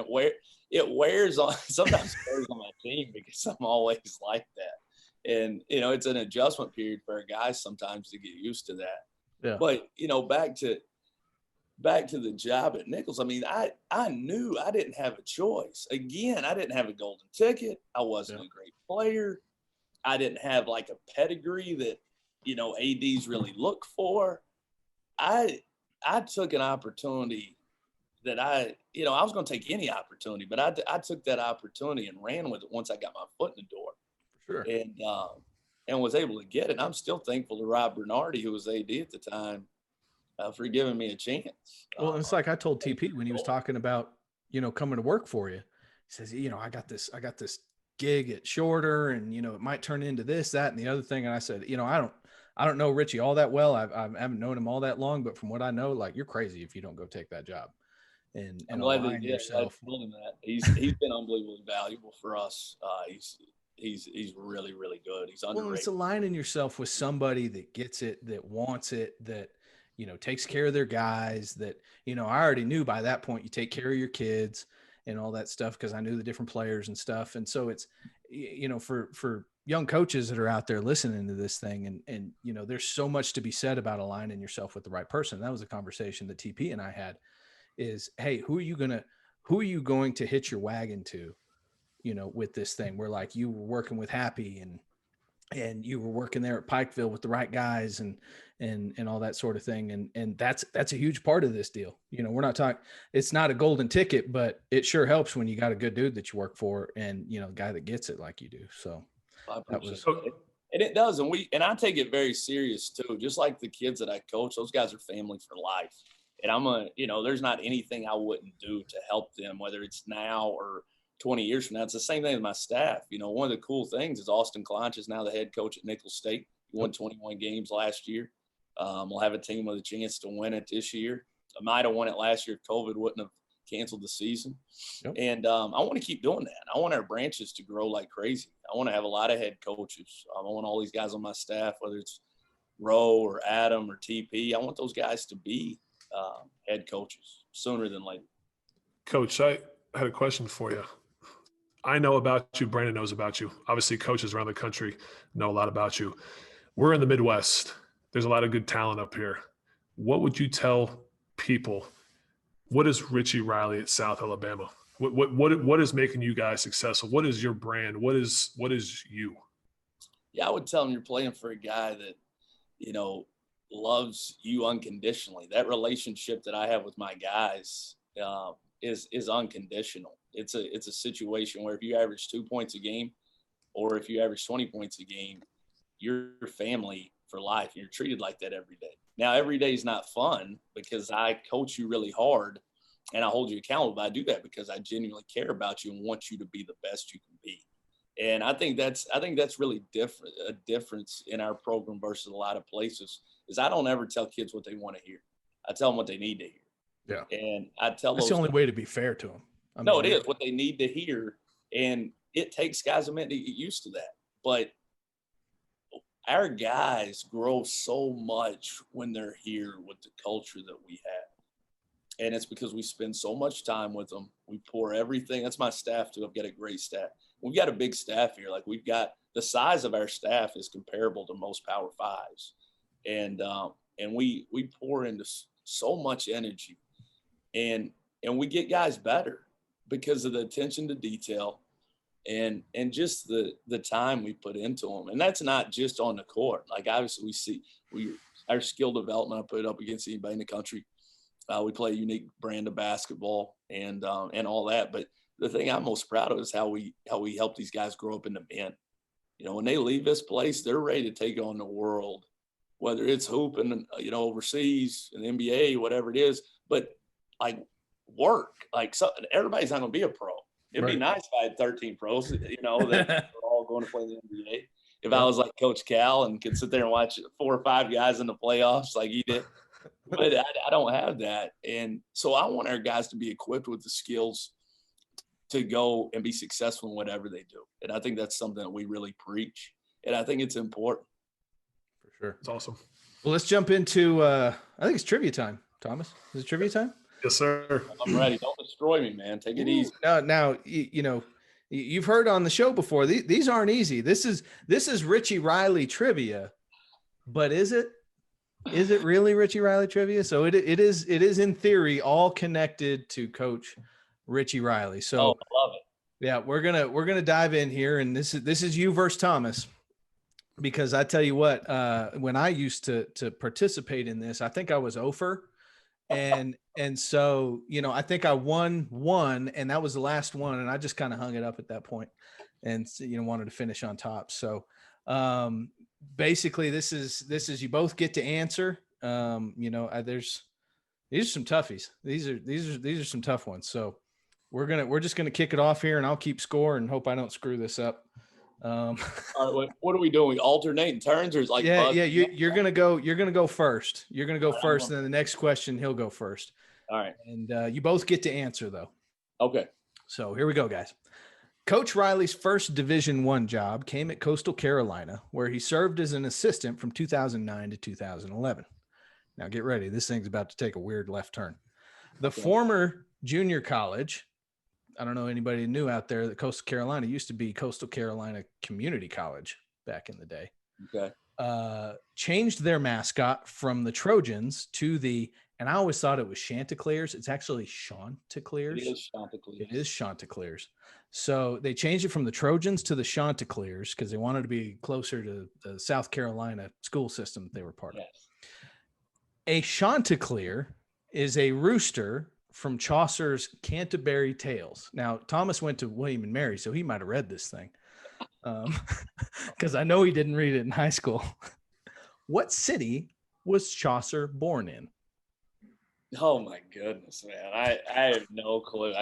it wears on, sometimes wears on my team because I'm always like that. And, it's an adjustment period for guys sometimes to get used to that. Yeah. But, back to the job at Nicholls. I mean, I knew I didn't have a choice. Again, I didn't have a golden ticket. I wasn't a great player. I didn't have like a pedigree that, ADs really look for. I took an opportunity that I was going to take any opportunity, but I took that opportunity and ran with it once I got my foot in the door. Sure. And was able to get it. I'm still thankful to Rob Bernardi, who was AD at the time, for giving me a chance. Well, it's like I told TP when he was talking about, coming to work for you. He says, I got this gig at Shorter, and it might turn into this, that, and the other thing. And I said, I don't know Richie all that well. I haven't known him all that long, but from what I know, like, you're crazy if you don't go take that job. And I'm glad that yourself. That. He's been unbelievably valuable for us. He's really, really good. He's underrated. Well, it's aligning yourself with somebody that gets it, that wants it, that, takes care of their guys, that, I already knew by that point you take care of your kids and all that stuff because I knew the different players and stuff. And so it's, for young coaches that are out there listening to this thing, and there's so much to be said about aligning yourself with the right person. That was a conversation that TP and I had is, hey, who are you going to hitch your wagon to, with this thing? Where like you were working with Happy and you were working there at Pikeville with the right guys and all that sort of thing. And that's a huge part of this deal. We're not talking, it's not a golden ticket, but it sure helps when you got a good dude that you work for and, a guy that gets it like you do. So that was, and it does. And I take it very serious too. Just like the kids that I coach, those guys are family for life. And there's not anything I wouldn't do to help them, whether it's now or 20 years from now. It's the same thing with my staff. One of the cool things is Austin Clonch is now the head coach at Nicholls State. He won 21 games last year. We'll have a team with a chance to win it this year. I might have won it last year if COVID wouldn't have canceled the season. Yep. And I want to keep doing that. I want our branches to grow like crazy. I want to have a lot of head coaches. I want all these guys on my staff, whether it's Roe or Adam or TP. I want those guys to be head coaches sooner than later. Coach, I had a question for you. I know about you. Brandon knows about you. Obviously, coaches around the country know a lot about you. We're in the Midwest. There's a lot of good talent up here. What would you tell people? What is Richie Riley at South Alabama? What is making you guys successful? What is your brand? What is you? Yeah, I would tell them you're playing for a guy that, loves you unconditionally. That relationship that I have with my guys is unconditional. It's a situation where if you average 2 points a game, or if you average 20 points a game, you're family for life. You're treated like that every day. Now, every day is not fun because I coach you really hard and I hold you accountable. But I do that because I genuinely care about you and want you to be the best you can be. And I think that's really different. A difference in our program versus a lot of places is I don't ever tell kids what they want to hear. I tell them what they need to hear. Yeah. And I tell that's the only way to be fair to them. No, it is what they need to hear. And it takes guys a minute to get used to that. But our guys grow so much when they're here with the culture that we have. And it's because we spend so much time with them. We pour everything. That's my staff too. I've got a great staff. We've got a big staff here. Like we've got the size of our staff is comparable to most Power Fives. And we pour into so much energy and we get guys better because of the attention to detail and just the time we put into them. And that's not just on the court. Like obviously our skill development, I put it up against anybody in the country. We play a unique brand of basketball and all that. But the thing I'm most proud of is how we help these guys grow up in the men. When they leave this place, they're ready to take on the world, whether it's hooping, overseas in the NBA, whatever it is. But like work, everybody's not going to be a pro. It'd be nice if I had 13 pros, that are all going to play in the NBA. If I was like Coach Cal and could sit there and watch 4 or 5 guys in the playoffs like he did. But I don't have that. And so I want our guys to be equipped with the skills to go and be successful in whatever they do. And I think that's something that we really preach. And I think it's important. For sure. It's awesome. Well, let's jump into, I think it's trivia time. Thomas, is it trivia time? Yes, sir. I'm ready. Don't destroy me, man. Take it easy. Now, you've heard on the show before, these aren't easy. This is Richie Riley trivia, but is it really Richie Riley trivia? So it is in theory all connected to Coach Richie Riley. So I love it. Yeah, we're gonna dive in here, and this is you versus Thomas, because I tell you what, when I used to participate in this, I think I was 0-for, and so I think I won one, and that was the last one, and I just kind of hung it up at that point, and wanted to finish on top. So basically, this is you both get to answer. These are some toughies. These are some tough ones. So we're just gonna kick it off here, and I'll keep score and hope I don't screw this up. All right, what are we doing? We alternating turns, or is like you're gonna go first. You're gonna go first, and then the next question he'll go first. All right, and you both get to answer though. Okay. So here we go, guys. Coach Riley's first Division I job came at Coastal Carolina, where he served as an assistant from 2009 to 2011. Now get ready. This thing's about to take a weird left turn. The former junior college, I don't know anybody new out there that Coastal Carolina used to be Coastal Carolina Community College back in the day. Okay. Changed their mascot from the Trojans to and I always thought it was Chanticleers. It's actually Chanticleers. It is Chanticleers. So they changed it from the Trojans to the Chanticleers because they wanted to be closer to the South Carolina school system that they were part of. A Chanticleer is a rooster from Chaucer's Canterbury Tales. Now, Thomas went to William and Mary, so he might have read this thing because I know he didn't read it in high school. What city was Chaucer born in? Oh, my goodness, man. I have no clue.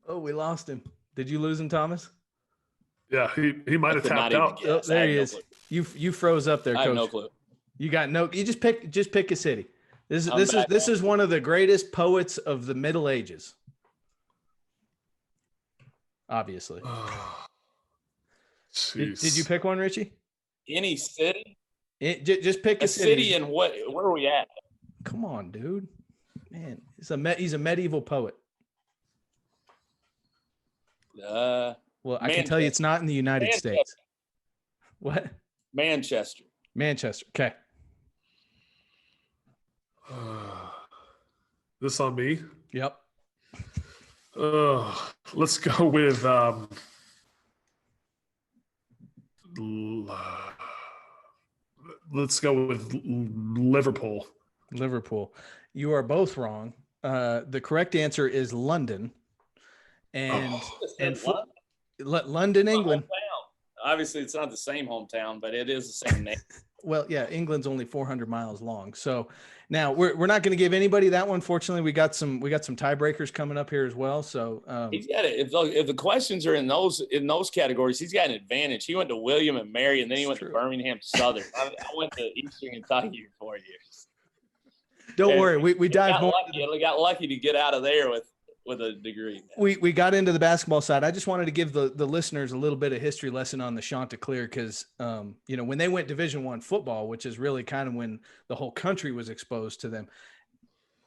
Oh, we lost him. Did you lose him, Thomas? Yeah, he might have tapped out. Oh, there he is. You froze up there, Coach. I have no clue. You got no. You just pick a city. This is one of the greatest poets of the Middle Ages. Obviously. Did you pick one, Richie? Any city? Just pick a city. And what? Where are we at? Come on, dude. Man, he's a medieval poet. Well, I can tell you it's not in the United States. What? Manchester. Okay. This on me? Yep. Let's go with let's go with Liverpool. Liverpool. You are both wrong. The correct answer is London. And London, England. Obviously, it's not the same hometown, but it is the same name. Well, yeah, England's only 400 miles long. So now we're not going to give anybody that one. Fortunately, we got some tiebreakers coming up here as well. So he's got it. If the questions are in those categories, he's got an advantage. He went to William and Mary, and then he went to Birmingham Southern. I went to Eastern Kentucky for 4 years. Don't worry, we dive more. We got lucky to get out of there with a degree. We got into the basketball side. I just wanted to give the listeners a little bit of history lesson on the Chanticleer because, when they went Division I football, which is really kind of when the whole country was exposed to them,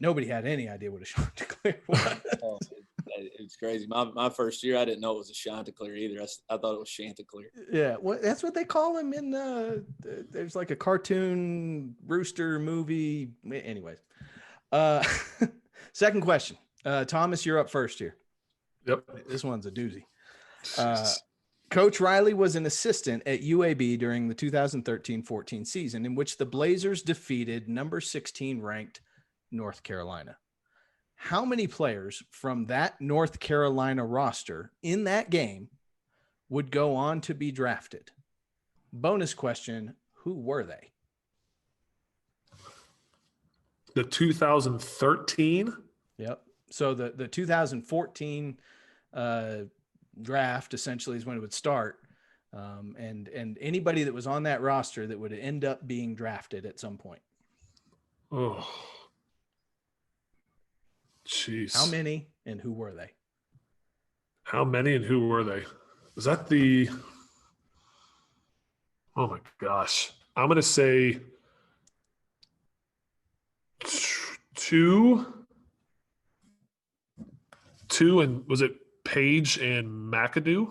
nobody had any idea what a Chanticleer was. It's crazy. My first year, I didn't know it was a Chanticleer either. I thought it was Chanticleer. Yeah, well, that's what they call him in there's like a cartoon rooster movie. Anyways, second question. Thomas, you're up first here. Yep. This one's a doozy. Coach Riley was an assistant at UAB during the 2013-14 season in which the Blazers defeated number 16 ranked North Carolina. How many players from that North Carolina roster in that game would go on to be drafted? Bonus question, who were they? The 2013? Yep. So the 2014 draft essentially is when it would start. And anybody that was on that roster that would end up being drafted at some point. Oh, jeez. How many and who were they? How many and who were they? Was that the – oh, my gosh. I'm going to say two, and was it Page and McAdoo?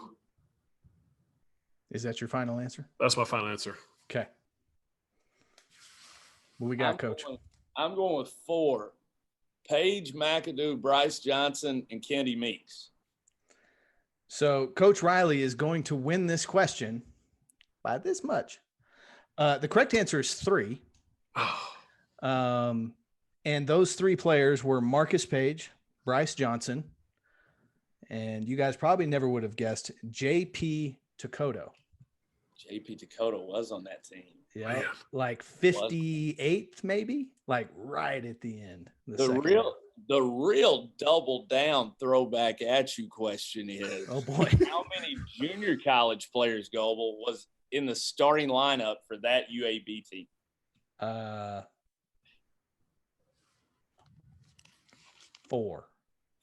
Is that your final answer? That's my final answer. Okay. What we got, Coach? I'm going with 4. Page, McAdoo, Bryce Johnson, and Kenny Meeks. So Coach Riley is going to win this question by this much. The correct answer is 3. And those 3 players were Marcus Page, Bryce Johnson, and you guys probably never would have guessed J.P. Takoto. J.P. Takoto was on that team. Yeah, man. Like 58th, maybe, like right at the end. The real double down throwback at you question is, oh boy, how many junior college players, Goebel, was in the starting lineup for that UAB team? 4.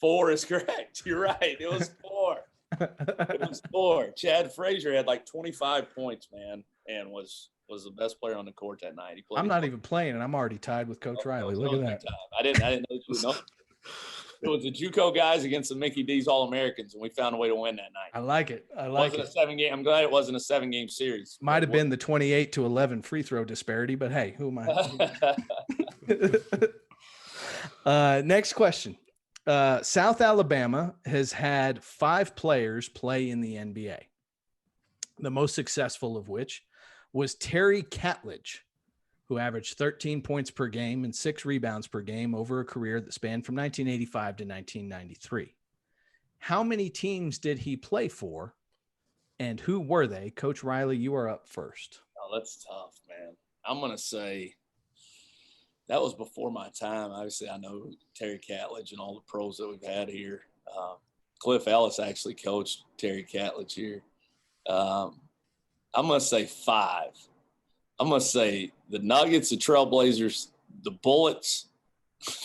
4 is correct. You're right. It was 4. It was 4. Chad Frazier had like 25 points, man, and was the best player on the court that night. He played. I'm not even playing, and I'm already tied with Coach Riley. Look at that. I didn't know you would know. It was the JUCO guys against the Mickey D's All-Americans, and we found a way to win that night. I like it. It wasn't a 7-game. I'm glad it wasn't a 7-game series. Might have been the 28-11 free throw disparity, but hey, who am I? Next question. South Alabama has had 5 players play in the NBA, the most successful of which was Terry Catledge, who averaged 13 points per game and 6 rebounds per game over a career that spanned from 1985 to 1993. How many teams did he play for, and who were they? Coach Riley, you are up first. Oh, that's tough, man. I'm going to say that was before my time. Obviously, I know Terry Catledge and all the pros that we've had here. Cliff Ellis actually coached Terry Catledge here. I'm going to say 5. I'm going to say the Nuggets, the Trailblazers, the Bullets,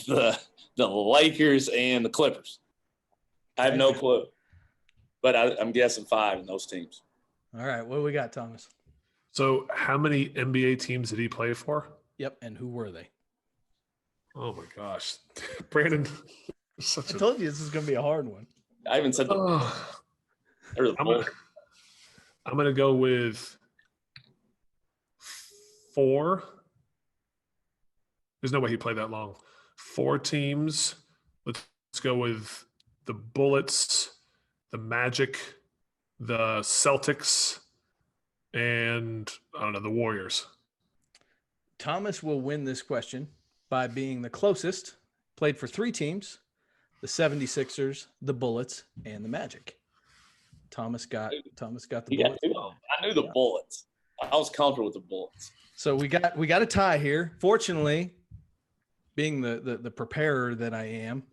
the Lakers, and the Clippers. I have no clue, but I'm guessing 5 in those teams. All right. What do we got, Thomas? So how many NBA teams did he play for? Yep. And who were they? Oh, my gosh. Brandon. I told you this is going to be a hard one. I even said I'm going to go with 4. There's no way he played that long. 4 teams. Let's go with the Bullets, the Magic, the Celtics, and I don't know, the Warriors. Thomas will win this question by being the closest. Played for 3 teams, the 76ers, the Bullets, and the Magic. Thomas got the Bullets. I knew the Bullets. I was comfortable with the Bullets. So we got a tie here. Fortunately, being the preparer that I am,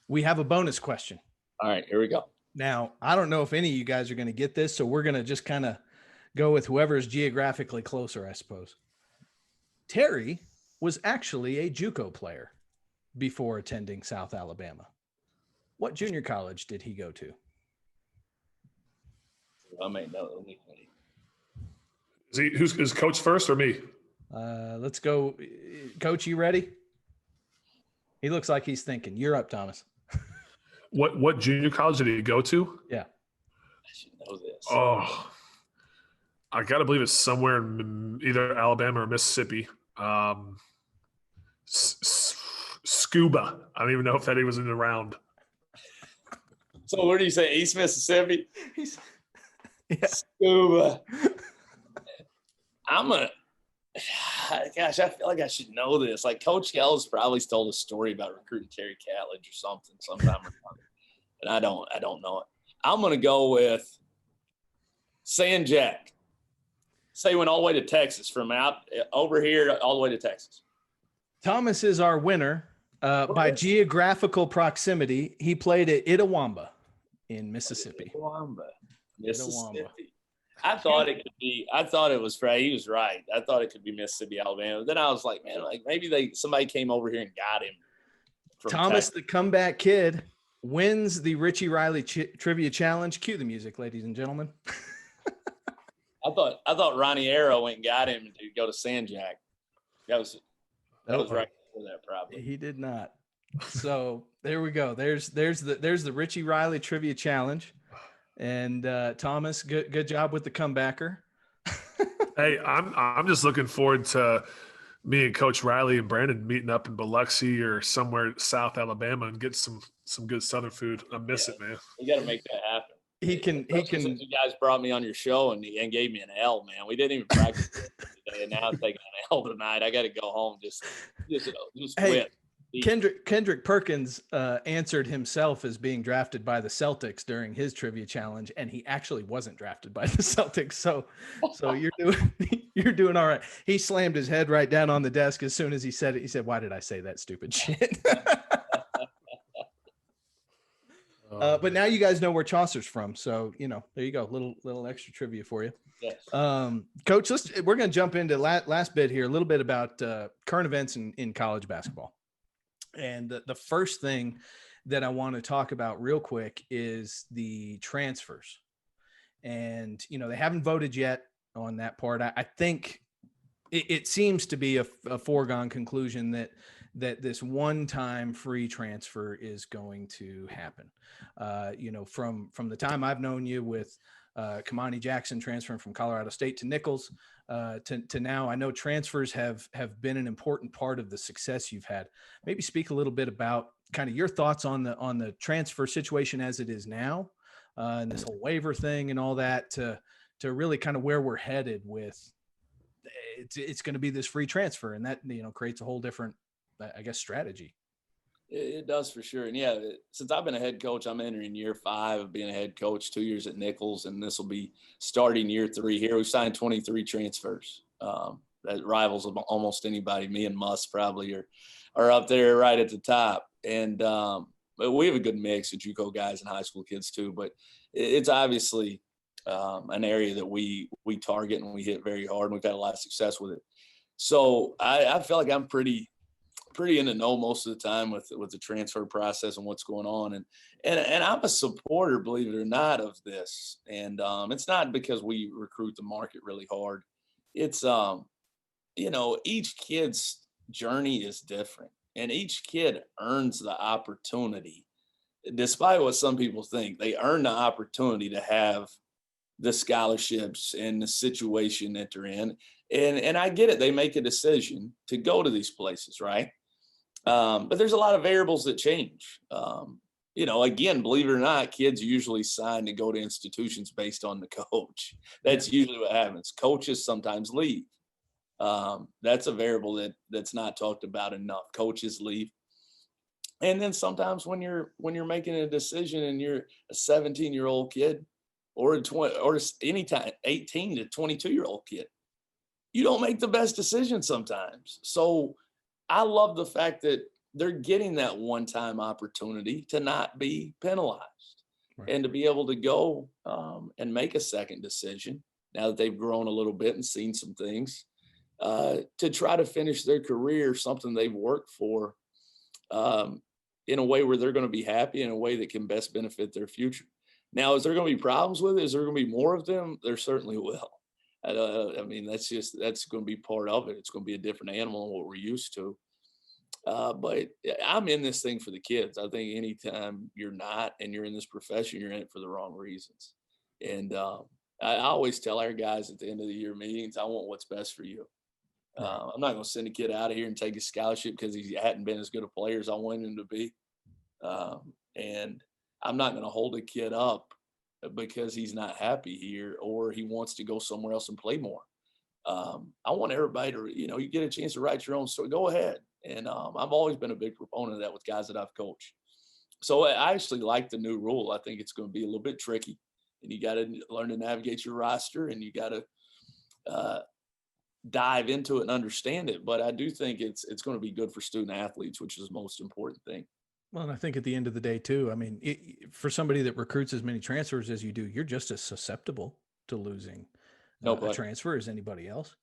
we have a bonus question. All right, here we go. Now, I don't know if any of you guys are going to get this, so we're going to just kind of go with whoever is geographically closer, I suppose. Terry was actually a JUCO player before attending South Alabama. What junior college did he go to? I may know. Who's coach first or me? Let's go. Coach, you ready? He looks like he's thinking. You're up, Thomas. What junior college did he go to? Yeah. I should know this. Oh, I got to believe it's somewhere in either Alabama or Mississippi. Scuba. I don't even know if that even was in the round. So where do you say? East Mississippi? Yeah. Scuba. Gosh, I feel like I should know this. Like Coach Hell's probably told a story about recruiting Terry Catledge or something sometime or another. And I don't know it. I'm going to go with San Jack. Say went all the way to Texas, from out over here all the way to Texas. Thomas is our winner by geographical proximity. He played at Itawamba in Mississippi. Mississippi. I thought it was right. He was right. I thought it could be Mississippi, Alabama. Then I was like, man, like maybe somebody came over here and got him. Thomas, the comeback kid, wins the Richie Riley trivia challenge. Cue the music, ladies and gentlemen. I thought Ronnie Arrow went and got him to go to San Jack. That was right for that probably. He did not. So there we go. There's the Richie Riley trivia challenge. And Thomas, good job with the comebacker. Hey, I'm just looking forward to me and Coach Riley and Brandon meeting up in Biloxi or somewhere South Alabama and get some good Southern food. I miss it, man. We got to make that happen. He can. You guys brought me on your show and gave me an L, man. We didn't even practice today, and now I'm taking an L tonight. I got to go home. Just hey, quit. Kendrick Perkins answered himself as being drafted by the Celtics during his trivia challenge, and he actually wasn't drafted by the Celtics. So you're doing all right. He slammed his head right down on the desk as soon as he said it. He said, "Why did I say that stupid shit?" But now you guys know where Chaucer's from, so there you go. Little extra trivia for you. Yes. Coach, we're going to jump into last bit here, a little bit about current events in college basketball. And the first thing that I want to talk about real quick is the transfers. And, they haven't voted yet on that part. I think it seems to be a foregone conclusion that this one-time free transfer is going to happen. From the time I've known you with Kamani Jackson transferring from Colorado State to Nichols to now, I know transfers have been an important part of the success you've had. Maybe speak a little bit about kind of your thoughts on the transfer situation as it is now, and this whole waiver thing and all that to really kind of where we're headed with. It's going to be this free transfer, and that creates a whole different, I guess, strategy. It does for sure. And yeah, since I've been a head coach, I'm entering year 5 of being a head coach, 2 years at Nichols, and this will be starting year 3 here. We've signed 23 transfers. That rivals almost anybody. Me and Muss probably are up there right at the top. And but we have a good mix of JUCO guys and high school kids too. But it's obviously an area that we target and we hit very hard, and we've had a lot of success with it. So I feel like I'm pretty in the know most of the time with the transfer process and what's going on. And I'm a supporter, believe it or not, of this. And it's not because we recruit the market really hard. It's, each kid's journey is different, and each kid earns the opportunity. Despite what some people think, they earn the opportunity to have the scholarships and the situation that they're in. And I get it. They make a decision to go to these places, right? But there's a lot of variables that change. Again, believe it or not, kids usually sign to go to institutions based on the coach. That's usually what happens. Coaches sometimes leave. That's a variable that's not talked about enough. Coaches leave. And then sometimes when you're making a decision and you're a 17-year-old kid or anytime 18 to 22-year-old kid, you don't make the best decision sometimes. So I love the fact that they're getting that one-time opportunity to not be penalized and to be able to go and make a second decision now that they've grown a little bit and seen some things to try to finish their career, something they've worked for in a way where they're going to be happy, in a way that can best benefit their future. Now, is there going to be problems with it? Is there going to be more of them? There certainly will. That's going to be part of it. It's going to be a different animal than what we're used to. But I'm in this thing for the kids. I think anytime you're not and you're in this profession, you're in it for the wrong reasons. And I always tell our guys at the end of the year meetings, I want what's best for you. I'm not going to send a kid out of here and take a scholarship because he hadn't been as good a player as I wanted him to be. And I'm not going to hold a kid up because he's not happy here or he wants to go somewhere else and play more. I want everybody to, you get a chance to write your own story, go ahead. And I've always been a big proponent of that with guys that I've coached. So I actually like the new rule. I think it's going to be a little bit tricky, and you got to learn to navigate your roster, and you got to dive into it and understand it. But I do think it's going to be good for student athletes, which is the most important thing. Well, and I think at the end of the day too, I mean, for somebody that recruits as many transfers as you do, you're just as susceptible to losing a transfer as anybody else.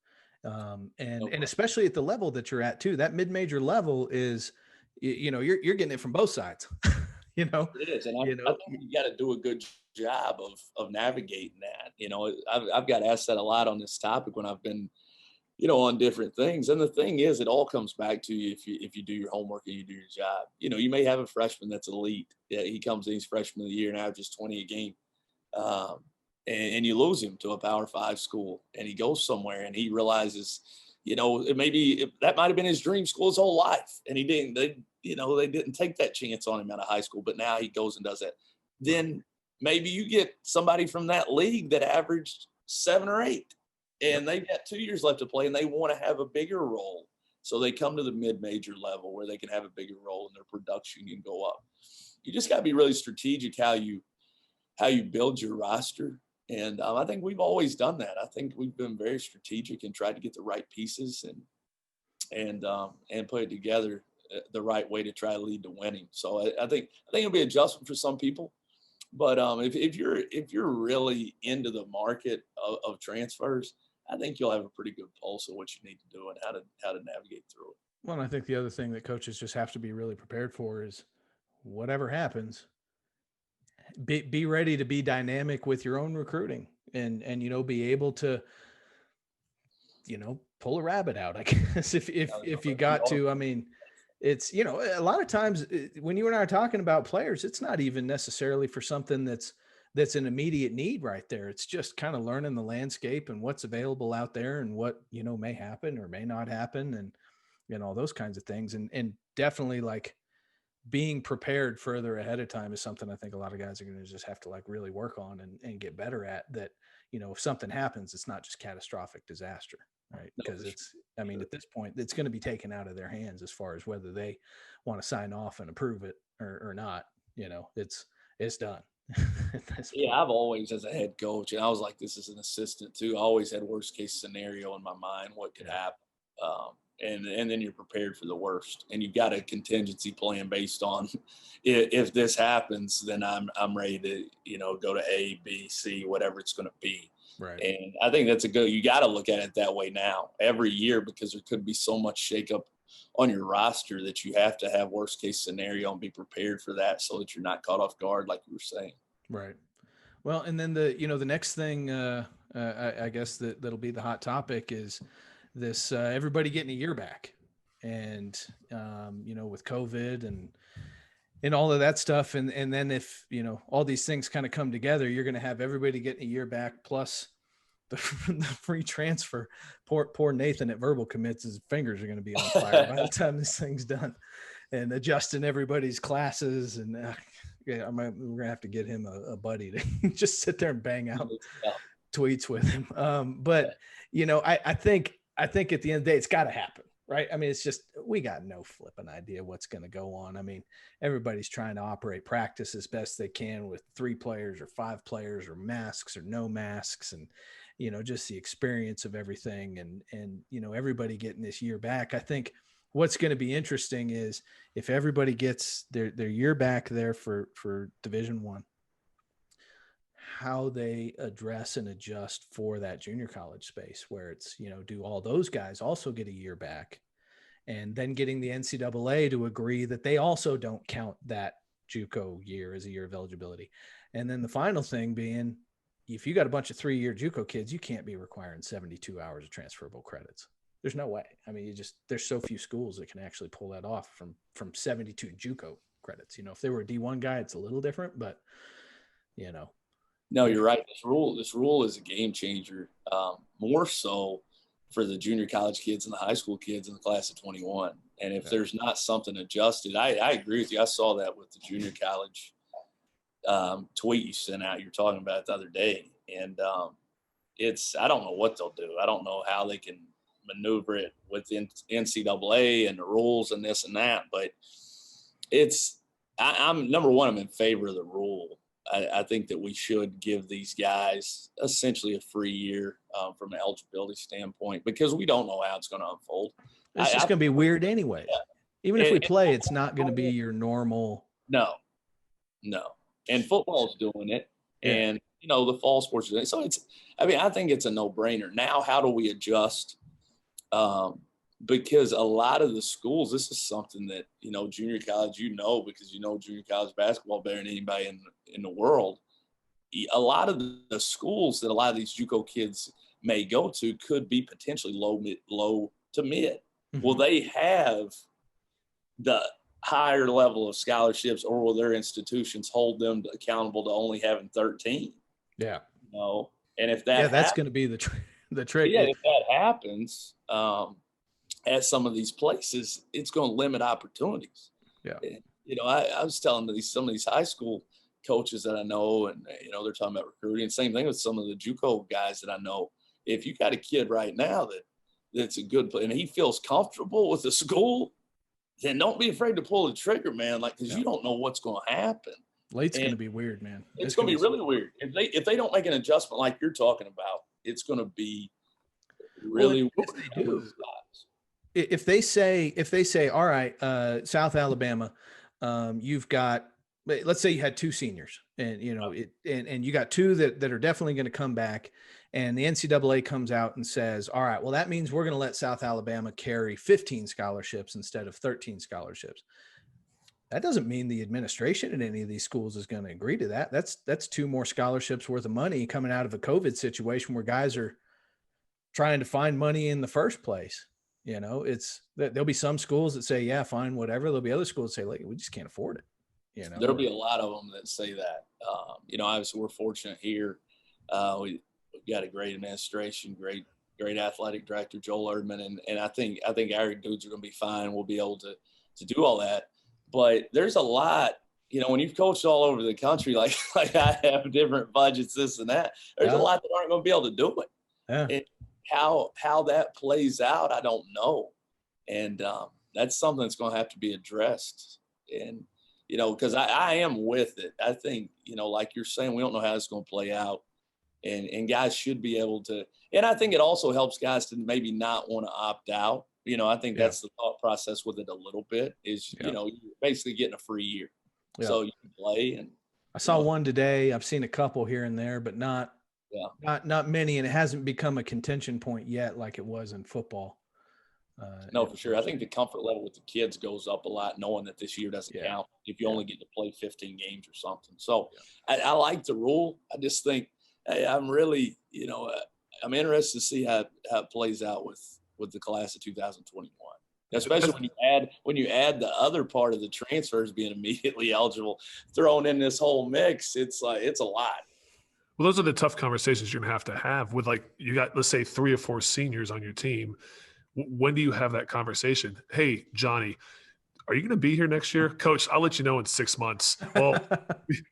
And especially at the level that you're at too, that mid-major level is, you're getting it from both sides. It is. And I think you got to do a good job of navigating that. I've got asked that a lot on this topic when I've been, on different things. And the thing is, it all comes back to you if you do your homework and you do your job. You may have a freshman that's elite. Yeah, he comes in, he's freshman of the year and averages 20 a game. And you lose him to a Power 5 school, and he goes somewhere and he realizes, that might have been his dream school his whole life. And they didn't take that chance on him out of high school, but now he goes and does that. Then maybe you get somebody from that league that averaged 7 or 8, and they've got 2 years left to play and they want to have a bigger role. So they come to the mid-major level where they can have a bigger role and their production can go up. You just got to be really strategic how you build your roster. And I think we've always done that. I think we've been very strategic and tried to get the right pieces and put it together the right way to try to lead to winning. So I think it'll be adjustment for some people, but if you're really into the market of transfers, I think you'll have a pretty good pulse of what you need to do and how to navigate through it. Well, and I think the other thing that coaches just have to be really prepared for is whatever happens, be ready to be dynamic with your own recruiting and be able to, pull a rabbit out, I guess, if you got to. I mean, it's, a lot of times when you and I are talking about players, it's not even necessarily for something that's an immediate need right there. It's just kind of learning the landscape and what's available out there and what, may happen or may not happen and all those kinds of things. And definitely like being prepared further ahead of time is something I think a lot of guys are going to just have to like really work on and get better at that. If something happens, it's not just catastrophic disaster, right? Because at this point, it's going to be taken out of their hands as far as whether they want to sign off and approve it or not. It's done. Yeah, I've always, as a head coach, and I was like this as an assistant too, I always had worst case scenario in my mind, what could happen. And then you're prepared for the worst, and you've got a contingency plan based on if this happens, then I'm ready to go to A, B, C, whatever it's going to be. Right. And I think that's you got to look at it that way now every year, because there could be so much shakeup on your roster that you have to have worst case scenario and be prepared for that so that you're not caught off guard, like you were saying. Right. Well, and then the next thing I guess that'll be the hot topic is this everybody getting a year back, and with COVID and all of that stuff, and then if all these things kind of come together, you're going to have everybody getting a year back plus the free transfer. Poor Nathan at Verbal Commits, his fingers are going to be on fire by the time this thing's done. and adjusting everybody's classes. And yeah, we're gonna have to get him a buddy to just sit there and bang out tweets with him. But you know, I think at the end of the day, it's got to happen, right? I mean, it's just, we got no flipping idea what's going to go on. I mean, everybody's trying to operate practice as best they can with 3 players or 5 players or masks or no masks, and you know, just the experience of everything, and you know, everybody getting this year back. I think what's going to be interesting is if everybody gets their year back there for Division I, how they address and adjust for that junior college space, where it's, you know, do all those guys also get a year back, and then getting the NCAA to agree that they also don't count that JUCO year as a year of eligibility. And then the final thing being, if you got a bunch of 3-year JUCO kids, you can't be requiring 72 hours of transferable credits. There's no way. I mean, there's so few schools that can actually pull that off from 72 JUCO credits. You know, if they were a D1 guy, it's a little different, but you know. No, you're right. This rule is a game changer, more so for the junior college kids and the high school kids in the class of 21. And if there's not something adjusted, I agree with you. I saw that with the junior college tweet you sent out. You're talking about it the other day, and I don't know what they'll do. I don't know how they can maneuver it with the NCAA and the rules and this and that. But I'm number one. I'm in favor of the rule. I think that we should give these guys essentially a free year from an eligibility standpoint, because we don't know how it's going to unfold. It's just going to be weird anyway. Yeah. Even if we play, it's not going to be your normal. No. And football's doing it, and you know, the fall sports are doing it. So I think it's a no-brainer. Now, how do we adjust? Because a lot of the schools, this is something that, you know, junior college, because you know junior college basketball better than anybody in the world. A lot of the schools that a lot of these JUCO kids may go to could be potentially low to mid. Mm-hmm. Will they have the higher level of scholarships, or will their institutions hold them accountable to only having 13? Yeah. You know, and if that that's going to be the trick. Yeah, if that happens, at some of these places, it's going to limit opportunities. Yeah. And, you know, I was telling some of these high school coaches that I know, and, you know, they're talking about recruiting. Same thing with some of the JUCO guys that I know. If you got a kid right now that's a good player and he feels comfortable with the school, then don't be afraid to pull the trigger, man. Like, because you don't know what's going to happen. Late's going to be weird, man. It's going to be really weird. If they don't make an adjustment like you're talking about, it's going to be really weird. They do. If they say, all right, South Alabama, you've got, let's say you had 2 seniors, and you know and you got 2 that are definitely going to come back, and the NCAA comes out and says, all right, well, that means we're going to let South Alabama carry 15 scholarships instead of 13 scholarships. That doesn't mean the administration at any of these schools is going to agree to that. That's 2 more scholarships worth of money coming out of a COVID situation where guys are trying to find money in the first place. You know, there'll be some schools that say, yeah, fine, whatever. There'll be other schools that say, like, we just can't afford it. You know, there'll be a lot of them that say that. You know, obviously we're fortunate here. We've got a great administration, great athletic director, Joel Erdman. And I think our dudes are going to be fine. We'll be able to do all that. But there's a lot, you know, when you've coached all over the country, like I have different budgets, this and that, there's a lot that aren't going to be able to do it. Yeah. And how that plays out, I don't know. And that's something that's going to have to be addressed. And, you know, because I am with it. I think, you know, like you're saying, we don't know how it's going to play out. And guys should be able to – and I think it also helps guys to maybe not want to opt out. You know, I think that's the thought process with it a little bit is, you know, you're basically getting a free year. Yeah. So you can play. And I saw one today. I've seen a couple here and there, but not many. And it hasn't become a contention point yet like it was in football. No, for sure. I think the comfort level with the kids goes up a lot, knowing that this year doesn't count if you only get to play 15 games or something. So I like the rule. I just think I'm really, you know, I'm interested to see how it plays out with the class of 2021, especially when you add the other part of the transfers being immediately eligible, thrown in this whole mix. It's like, it's a lot. Well, those are the tough conversations you're going to have with, like, you got, let's say 3 or 4 seniors on your team. When do you have that conversation? Hey, Johnny, are you going to be here next year? Coach, I'll let you know in 6 months. Well,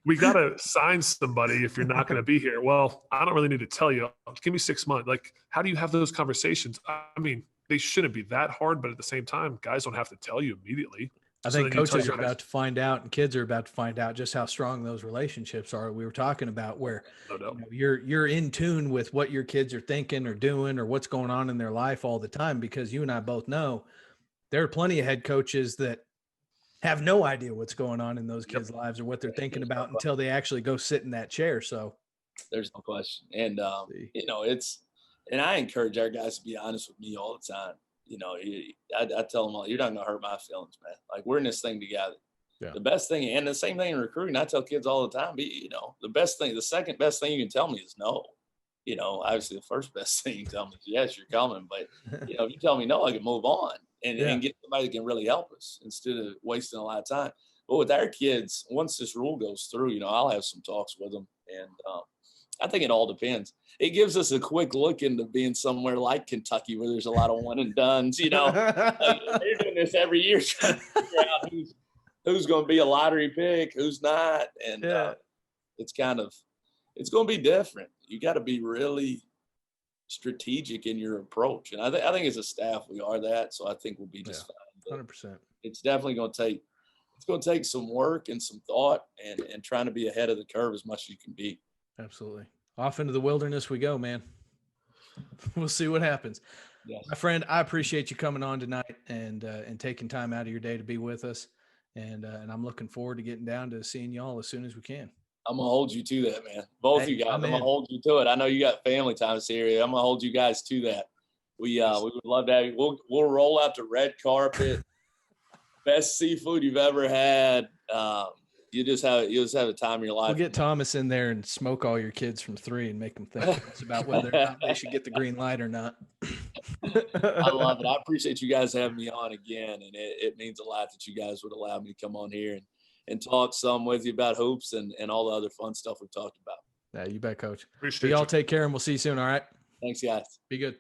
we got to sign somebody if you're not going to be here. Well, I don't really need to tell you. Give me 6 months. Like, how do you have those conversations? I mean, they shouldn't be that hard, but at the same time, guys don't have to tell you immediately. I think coaches are about to find out, and kids are about to find out just how strong those relationships are. We were talking about where you're in tune with what your kids are thinking or doing or what's going on in their life all the time, because you and I both know there are plenty of head coaches that have no idea what's going on in those kids' lives or what they're thinking about until they actually go sit in that chair. So there's no question. And, and I encourage our guys to be honest with me all the time. I tell them all, you're not going to hurt my feelings, man. Like, we're in this thing together. Yeah. The best thing, and the same thing in recruiting, I tell kids all the time, the second best thing you can tell me is no. Obviously the first best thing you can tell me is yes, you're coming. But, if you tell me no, I can move on and get somebody that can really help us instead of wasting a lot of time. But with our kids, once this rule goes through, I'll have some talks with them. And I think it all depends. It gives us a quick look into being somewhere like Kentucky where there's a lot of one and dones. They're doing this every year trying to figure out who's going to be a lottery pick, who's not. And it's going to be different. You got to be really strategic in your approach. And I think as a staff, we are that. So I think we'll be just fine. 100%. It's definitely going to take some work and some thought and trying to be ahead of the curve as much as you can be. Absolutely. Off into the wilderness we go, man. We'll see what happens. Yes. My friend, I appreciate you coming on tonight and taking time out of your day to be with us. And I'm looking forward to getting down to seeing y'all as soon as we can. I'm going to hold you to that, man. Both you guys, I'm going to hold you to it. I know you got family time here. I'm going to hold you guys to that. We would love to have you. We'll roll out the red carpet. Best seafood you've ever had. You'll just have a time of your life. We'll get Thomas in there and smoke all your kids from 3 and make them think about whether or not they should get the green light or not. I love it. I appreciate you guys having me on again, and it means a lot that you guys would allow me to come on here and talk some with you about hoops and all the other fun stuff we've talked about. Yeah, you bet, Coach. Appreciate y'all you. Take care, and we'll see you soon, all right? Thanks, guys. Be good.